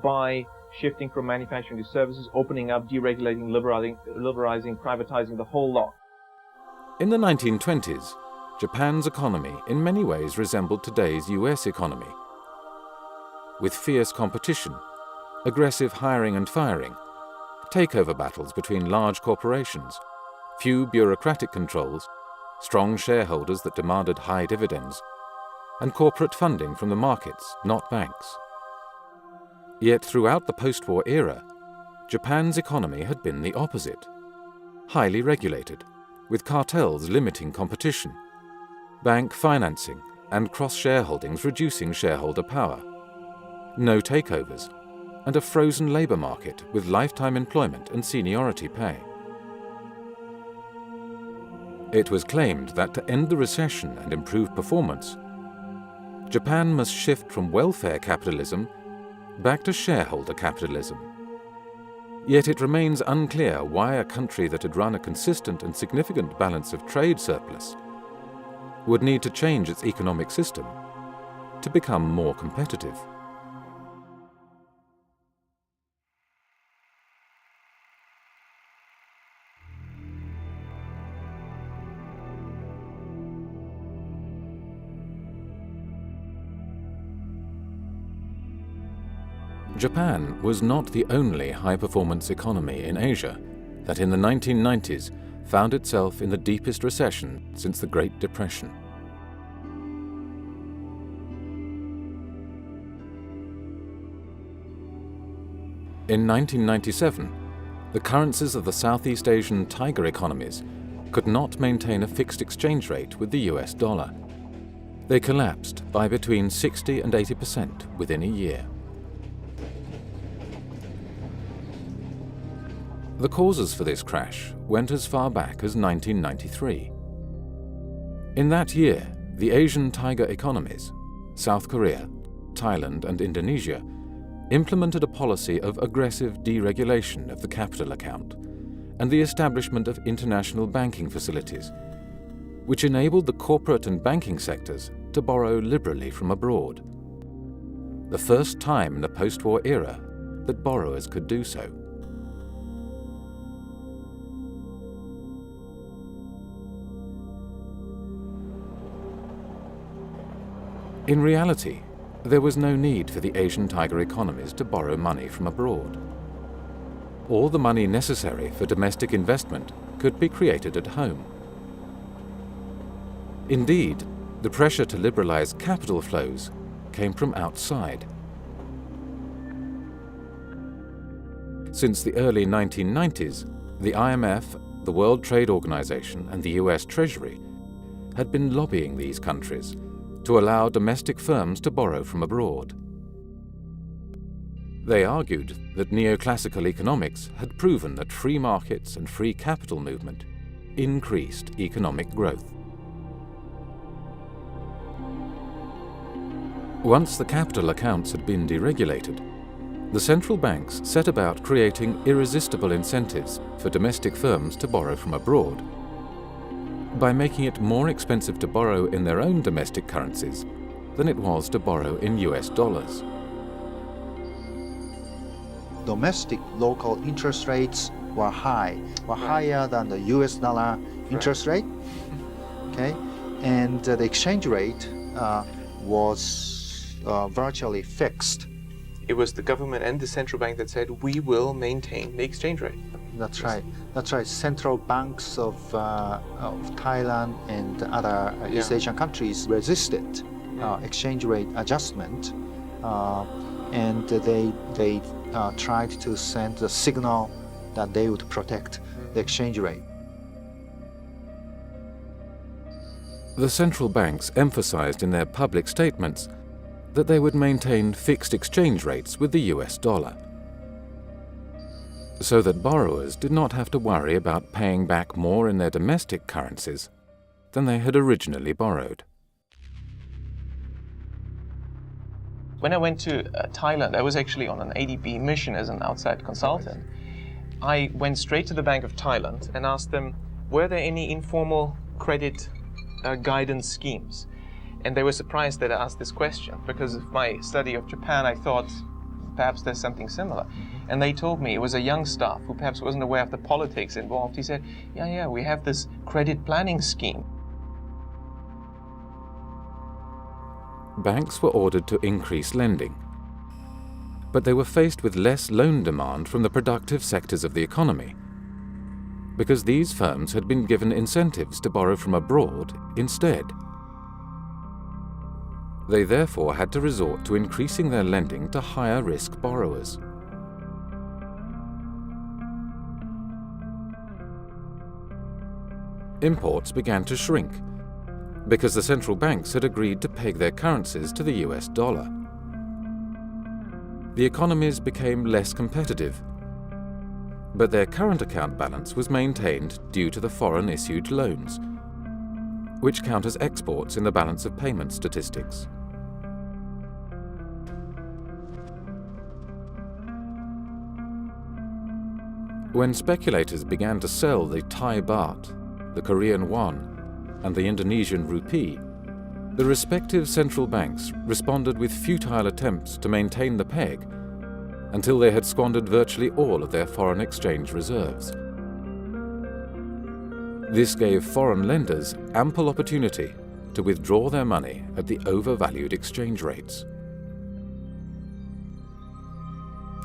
by shifting from manufacturing to services, opening up, deregulating, liberalizing, privatizing, the whole lot. In the 1920s, Japan's economy in many ways resembled today's US economy. With fierce competition, aggressive hiring and firing, takeover battles between large corporations, few bureaucratic controls, strong shareholders that demanded high dividends, and corporate funding from the markets, not banks. Yet throughout the post-war era, Japan's economy had been the opposite. Highly regulated, with cartels limiting competition, bank financing and cross-shareholdings reducing shareholder power, no takeovers, and a frozen labour market with lifetime employment and seniority pay. It was claimed that to end the recession and improve performance, Japan must shift from welfare capitalism back to shareholder capitalism. Yet it remains unclear why a country that had run a consistent and significant balance of trade surplus would need to change its economic system to become more competitive. Japan was not the only high-performance economy in Asia that in the 1990s found itself in the deepest recession since the Great Depression. In 1997, the currencies of the Southeast Asian tiger economies could not maintain a fixed exchange rate with the US dollar. They collapsed by between 60 and 80% within a year. The causes for this crash went as far back as 1993. In that year, the Asian tiger economies, South Korea, Thailand and Indonesia, implemented a policy of aggressive deregulation of the capital account and the establishment of international banking facilities, which enabled the corporate and banking sectors to borrow liberally from abroad. The first time in the post-war era that borrowers could do so. In reality, there was no need for the Asian tiger economies to borrow money from abroad. All the money necessary for domestic investment could be created at home. Indeed, the pressure to liberalize capital flows came from outside. Since the early 1990s, the IMF, the World Trade Organization, and the US Treasury had been lobbying these countries to allow domestic firms to borrow from abroad. They argued that neoclassical economics had proven that free markets and free capital movement increased economic growth. Once the capital accounts had been deregulated, the central banks set about creating irresistible incentives for domestic firms to borrow from abroad by making it more expensive to borrow in their own domestic currencies than it was to borrow in US dollars. Domestic local interest rates were higher than the US dollar interest rate, okay? And the exchange rate was virtually fixed. It was the government and the central bank that said, we will maintain the exchange rate. That's right. That's right. Central banks of Thailand and other East Asian countries resisted exchange rate adjustment, and they tried to send a signal that they would protect the exchange rate. The central banks emphasized in their public statements that they would maintain fixed exchange rates with the US dollar, so that borrowers did not have to worry about paying back more in their domestic currencies than they had originally borrowed. When I went to Thailand, I was actually on an ADB mission as an outside consultant. I went straight to the Bank of Thailand and asked them, were there any informal credit guidance schemes? And they were surprised that I asked this question, because of my study of Japan, I thought perhaps there's something similar. And they told me, it was a young staff who perhaps wasn't aware of the politics involved. He said, yeah, we have this credit planning scheme. Banks were ordered to increase lending, but they were faced with less loan demand from the productive sectors of the economy, because these firms had been given incentives to borrow from abroad instead. They therefore had to resort to increasing their lending to higher risk borrowers. Imports began to shrink, because the central banks had agreed to peg their currencies to the US dollar. The economies became less competitive, but their current account balance was maintained due to the foreign issued loans, which count as exports in the balance of payment statistics. When speculators began to sell the Thai baht, the Korean won, and the Indonesian rupee, the respective central banks responded with futile attempts to maintain the peg until they had squandered virtually all of their foreign exchange reserves. This gave foreign lenders ample opportunity to withdraw their money at the overvalued exchange rates.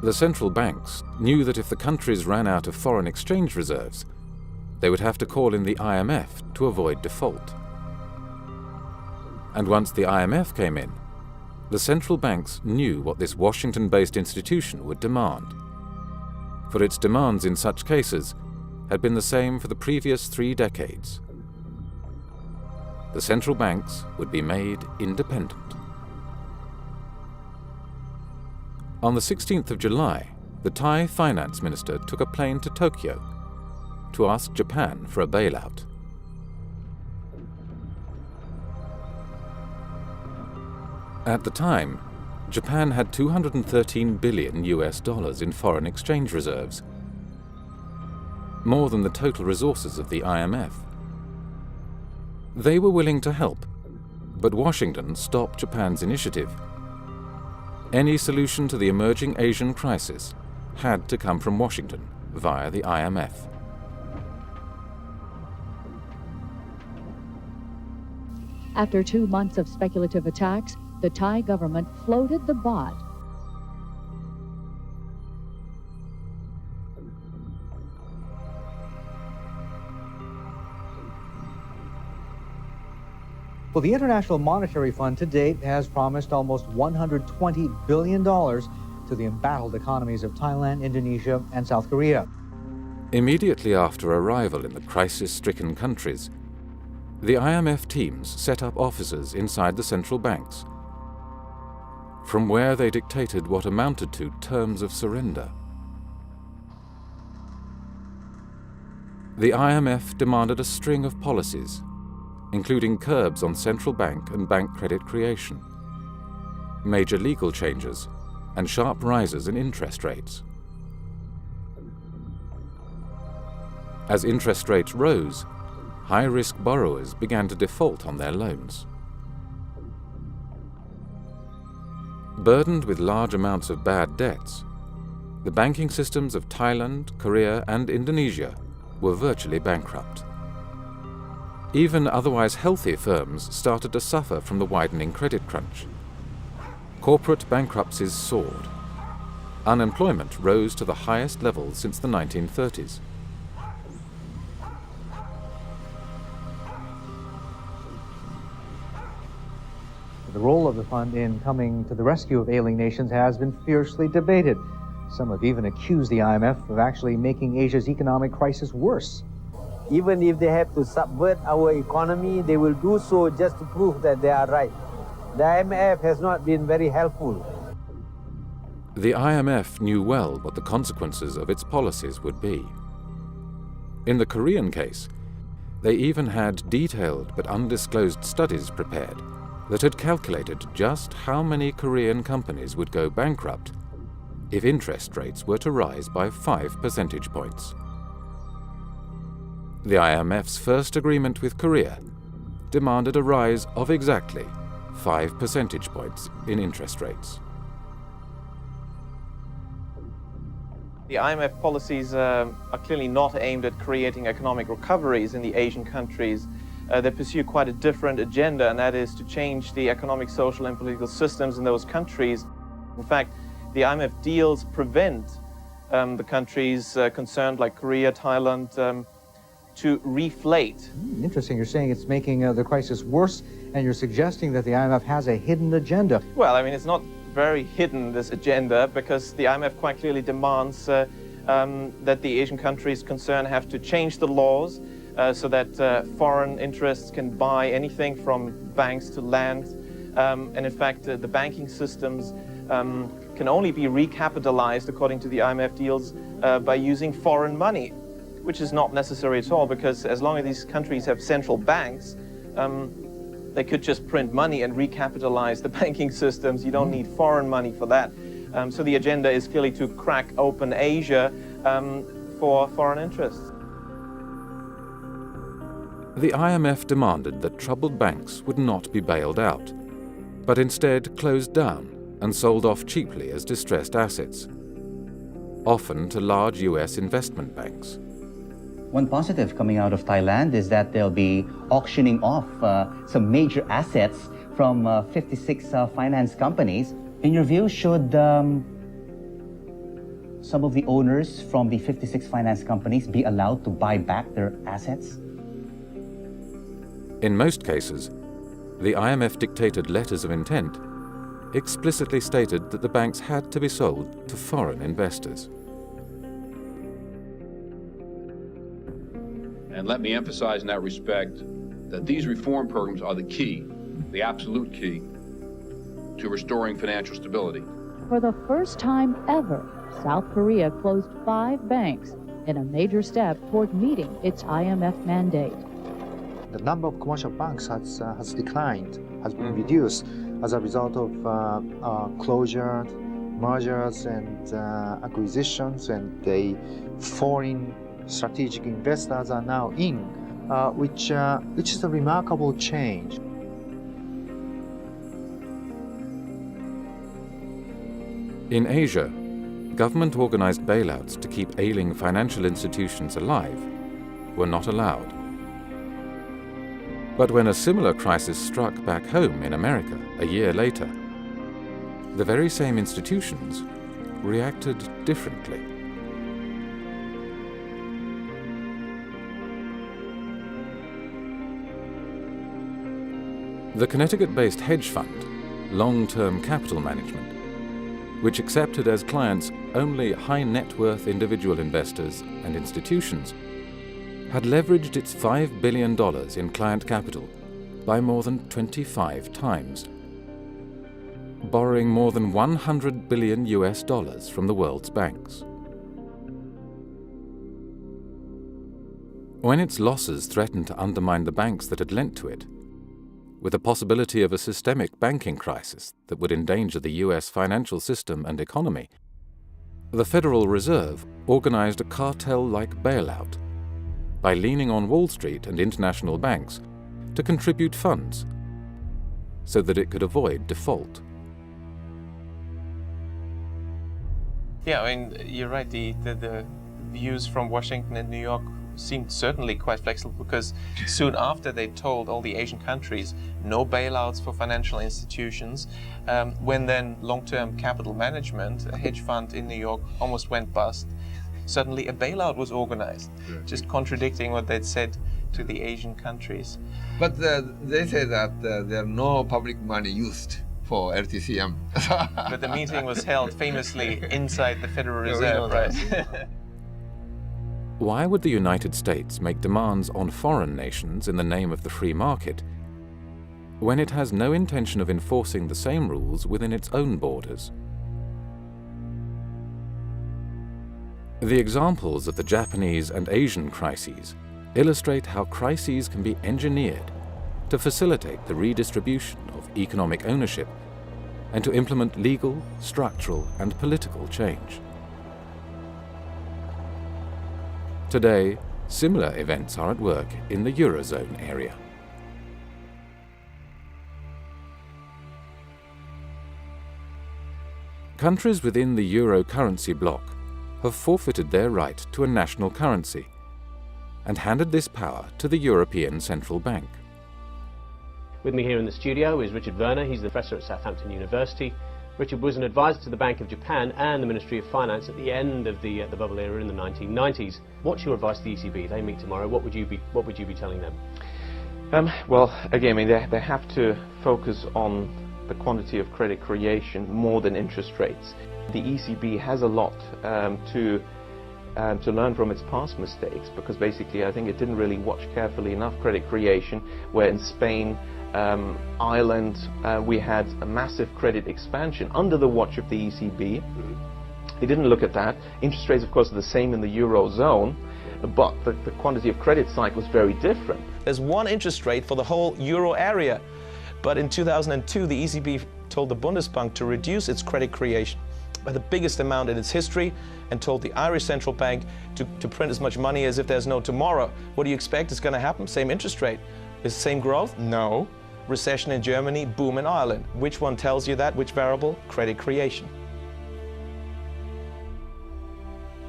The central banks knew that if the countries ran out of foreign exchange reserves, they would have to call in the IMF to avoid default. And once the IMF came in, the central banks knew what this Washington-based institution would demand, for its demands in such cases had been the same for the previous 3 decades. The central banks would be made independent. On the 16th of July, the Thai finance minister took a plane to Tokyo to ask Japan for a bailout. At the time, Japan had $213 billion in foreign exchange reserves, more than the total resources of the IMF. They were willing to help, but Washington stopped Japan's initiative. Any solution to the emerging Asian crisis had to come from Washington via the IMF. After 2 months of speculative attacks, the Thai government floated the baht. Well, the International Monetary Fund to date has promised almost $120 billion to the embattled economies of Thailand, Indonesia, and South Korea. Immediately after arrival in the crisis-stricken countries, the IMF teams set up offices inside the central banks, from where they dictated what amounted to terms of surrender. The IMF demanded a string of policies, including curbs on central bank and bank credit creation, major legal changes, and sharp rises in interest rates. As interest rates rose, high-risk borrowers began to default on their loans. Burdened with large amounts of bad debts, the banking systems of Thailand, Korea, and Indonesia were virtually bankrupt. Even otherwise healthy firms started to suffer from the widening credit crunch. Corporate bankruptcies soared. Unemployment rose to the highest level since the 1930s. The role of the fund in coming to the rescue of ailing nations has been fiercely debated. Some have even accused the IMF of actually making Asia's economic crisis worse. Even if they have to subvert our economy, they will do so just to prove that they are right. The IMF has not been very helpful. The IMF knew well what the consequences of its policies would be. In the Korean case, they even had detailed but undisclosed studies prepared that had calculated just how many Korean companies would go bankrupt if interest rates were to rise by 5 percentage points. The IMF's first agreement with Korea demanded a rise of exactly 5 percentage points in interest rates. The IMF policies are clearly not aimed at creating economic recoveries in the Asian countries. They pursue quite a different agenda, and that is to change the economic, social, and political systems in those countries. In fact, the IMF deals prevent the countries concerned, like Korea, Thailand, to reflate. Interesting. You're saying it's making the crisis worse, and you're suggesting that the IMF has a hidden agenda. Well, I mean, it's not very hidden, this agenda, because the IMF quite clearly demands that the Asian countries concerned have to change the laws so that foreign interests can buy anything from banks to land. And in fact, the banking systems can only be recapitalized, according to the IMF deals, by using foreign money, which is not necessary at all, because as long as these countries have central banks, they could just print money and recapitalize the banking systems. You don't need foreign money for that. So the agenda is clearly to crack open Asia for foreign interests. The IMF demanded that troubled banks would not be bailed out, but instead closed down and sold off cheaply as distressed assets, often to large US investment banks. One positive coming out of Thailand is that they'll be auctioning off some major assets from 56 finance companies. In your view, should some of the owners from the 56 finance companies be allowed to buy back their assets? In most cases, the IMF dictated letters of intent explicitly stated that the banks had to be sold to foreign investors. And let me emphasize in that respect that these reform programs are the key, the absolute key, to restoring financial stability. For the first time ever, South Korea closed 5 banks in a major step toward meeting its IMF mandate. The number of commercial banks has declined, has been reduced as a result of closure, mergers, and acquisitions, and the foreign strategic investors are now in, which is a remarkable change. In Asia, government-organized bailouts to keep ailing financial institutions alive were not allowed. But when a similar crisis struck back home in America a year later, the very same institutions reacted differently. The Connecticut-based hedge fund, Long-Term Capital Management, which accepted as clients only high-net-worth individual investors and institutions, had leveraged its $5 billion in client capital by more than 25 times, borrowing more than $100 billion from the world's banks. When its losses threatened to undermine the banks that had lent to it, with the possibility of a systemic banking crisis that would endanger the US financial system and economy, the Federal Reserve organized a cartel-like bailout by leaning on Wall Street and international banks to contribute funds so that it could avoid default. Yeah, I mean, you're right. The views from Washington and New York seemed certainly quite flexible, because soon after they told all the Asian countries no bailouts for financial institutions. When then long-term capital management, a hedge fund in New York, almost went bust, suddenly a bailout was organized, just contradicting what they'd said to the Asian countries. But they say that there are no public money used for LTCM. But the meeting was held famously inside the Federal Reserve, right? Why would the United States make demands on foreign nations in the name of the free market when it has no intention of enforcing the same rules within its own borders? The examples of the Japanese and Asian crises illustrate how crises can be engineered to facilitate the redistribution of economic ownership and to implement legal, structural, and political change. Today, similar events are at work in the Eurozone area. Countries within the euro currency bloc have forfeited their right to a national currency and handed this power to the European Central Bank. With me here in the studio is Richard Werner. He's the professor at Southampton University. Richard was an advisor to the Bank of Japan and the Ministry of Finance at the end of the bubble era in the 1990s. What's your advice to the ECB? They meet tomorrow. What would you be telling them? Well, again, I mean, they have to focus on the quantity of credit creation more than interest rates. The ECB has a lot to learn from its past mistakes, because basically I think it didn't really watch carefully enough credit creation, where in Spain, Ireland, we had a massive credit expansion under the watch of the ECB. They didn't look at that. Interest rates, of course, are the same in the Eurozone, but the quantity of credit cycle is very different. There's one interest rate for the whole euro area, but in 2002 the ECB told the Bundesbank to reduce its credit creation by the biggest amount in its history, and told the Irish Central Bank to print as much money as if there's no tomorrow. What do you expect is going to happen? Same interest rate. Is the same growth? No. Recession in Germany, boom in Ireland. Which one tells you that? Which variable? Credit creation.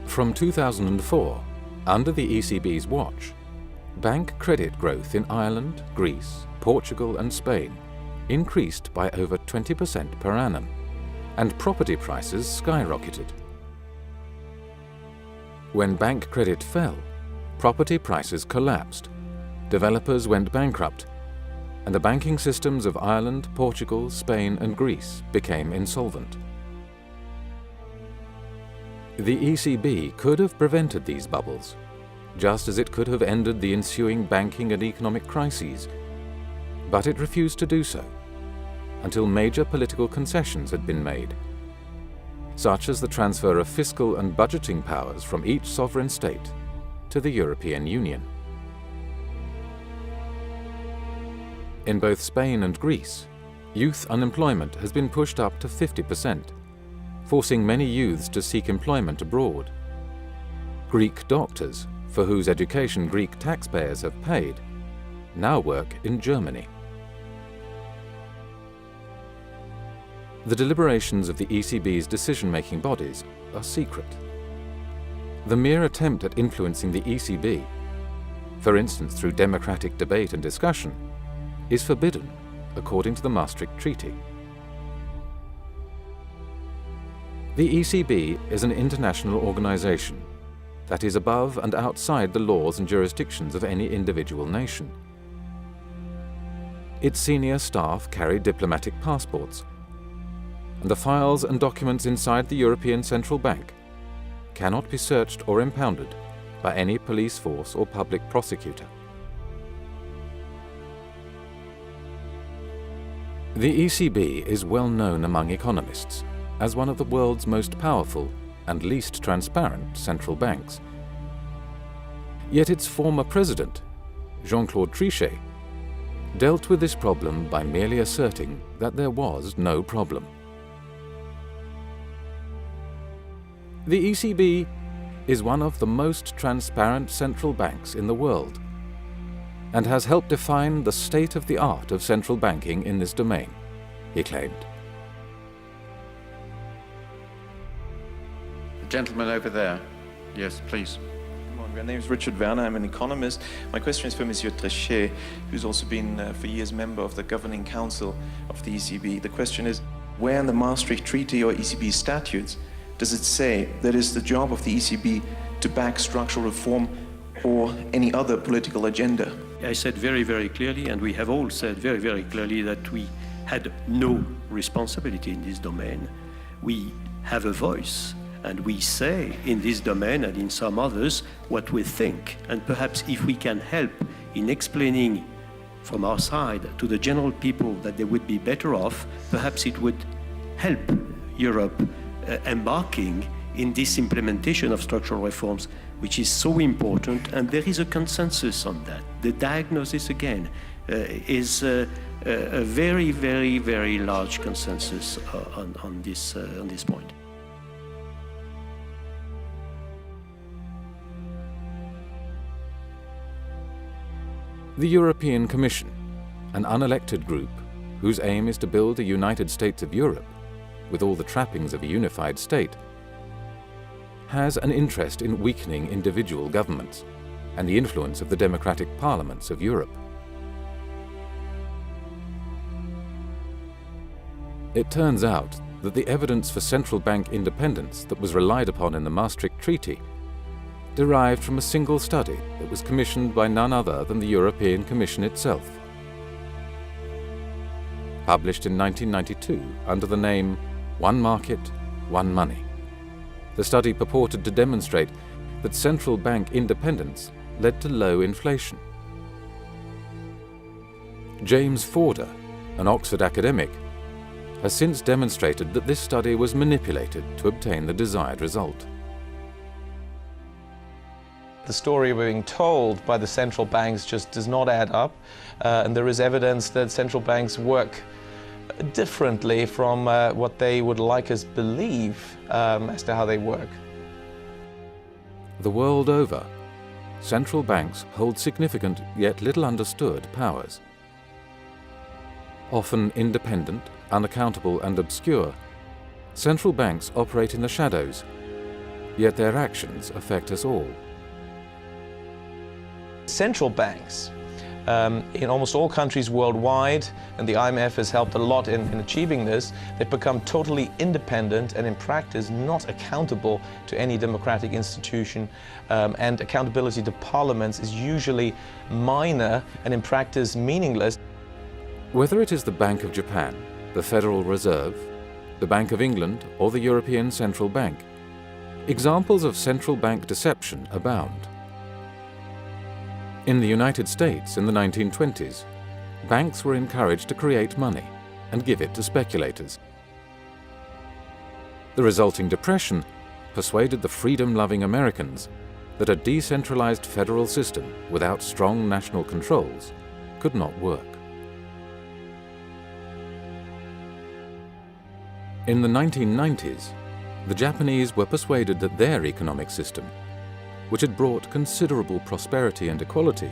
From 2004, under the ECB's watch, bank credit growth in Ireland, Greece, Portugal and Spain increased by over 20% per annum, and property prices skyrocketed. When bank credit fell, property prices collapsed, developers went bankrupt, and the banking systems of Ireland, Portugal, Spain and Greece became insolvent. The ECB could have prevented these bubbles, just as it could have ended the ensuing banking and economic crises, but it refused to do so until major political concessions had been made, such as the transfer of fiscal and budgeting powers from each sovereign state to the European Union. In both Spain and Greece, youth unemployment has been pushed up to 50%, forcing many youths to seek employment abroad. Greek doctors, for whose education Greek taxpayers have paid, now work in Germany. The deliberations of the ECB's decision-making bodies are secret. The mere attempt at influencing the ECB, for instance through democratic debate and discussion, is forbidden according to the Maastricht Treaty. The ECB is an international organization that is above and outside the laws and jurisdictions of any individual nation. Its senior staff carry diplomatic passports, and the files and documents inside the European Central Bank cannot be searched or impounded by any police force or public prosecutor. The ECB is well known among economists as one of the world's most powerful and least transparent central banks. Yet its former president, Jean-Claude Trichet, dealt with this problem by merely asserting that there was no problem. The ECB is one of the most transparent central banks in the world and has helped define the state-of-the-art of central banking in this domain, he claimed. gentleman over there. Yes, please. Good morning. My name is Richard Werner. I'm an economist. My question is for Monsieur Trichet, who's also been for years member of the Governing Council of the ECB. The question is, where in the Maastricht Treaty or ECB statutes does it say that it's the job of the ECB to back structural reform or any other political agenda? I said very, very clearly, and we have all said very, very clearly, that we had no responsibility in this domain. We have a voice, and we say in this domain and in some others what we think. And perhaps if we can help in explaining from our side to the general people that they would be better off, perhaps it would help Europe embarking in this implementation of structural reforms, which is so important, and there is a consensus on that. The diagnosis, again, is a very, very, very large consensus on this point. The European Commission, an unelected group whose aim is to build a United States of Europe with all the trappings of a unified state, has an interest in weakening individual governments and the influence of the democratic parliaments of Europe. It turns out that the evidence for central bank independence that was relied upon in the Maastricht Treaty derived from a single study that was commissioned by none other than the European Commission itself. Published in 1992 under the name One Market, One Money, the study purported to demonstrate that central bank independence led to low inflation. James Forder, an Oxford academic, has since demonstrated that this study was manipulated to obtain the desired result. The story we're being told by the central banks just does not add up, and there is evidence that central banks work differently from what they would like us believe as to how they work. The world over, central banks hold significant yet little understood powers. Often independent, unaccountable and obscure, central banks operate in the shadows, yet their actions affect us all. Central banks in almost all countries worldwide, and the IMF has helped a lot in achieving this, they've become totally independent and in practice not accountable to any democratic institution, and accountability to parliaments is usually minor and in practice meaningless. Whether it is the Bank of Japan, the Federal Reserve, the Bank of England or the European Central Bank, examples of central bank deception abound. In the United States in the 1920s, banks were encouraged to create money and give it to speculators. The resulting depression persuaded the freedom-loving Americans that a decentralized federal system without strong national controls could not work. In the 1990s, the Japanese were persuaded that their economic system, which had brought considerable prosperity and equality,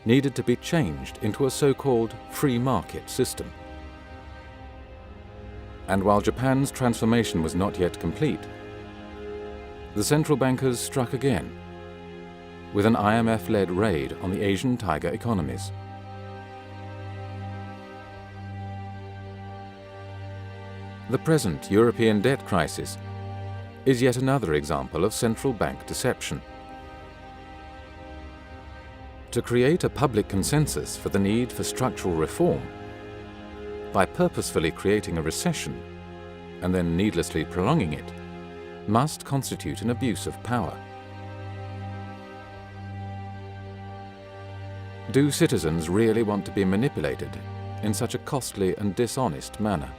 needed to be changed into a so-called free market system. And while Japan's transformation was not yet complete, the central bankers struck again, with an IMF-led raid on the Asian tiger economies. The present European debt crisis is yet another example of central bank deception. To create a public consensus for the need for structural reform, by purposefully creating a recession and then needlessly prolonging it, must constitute an abuse of power. Do citizens really want to be manipulated in such a costly and dishonest manner?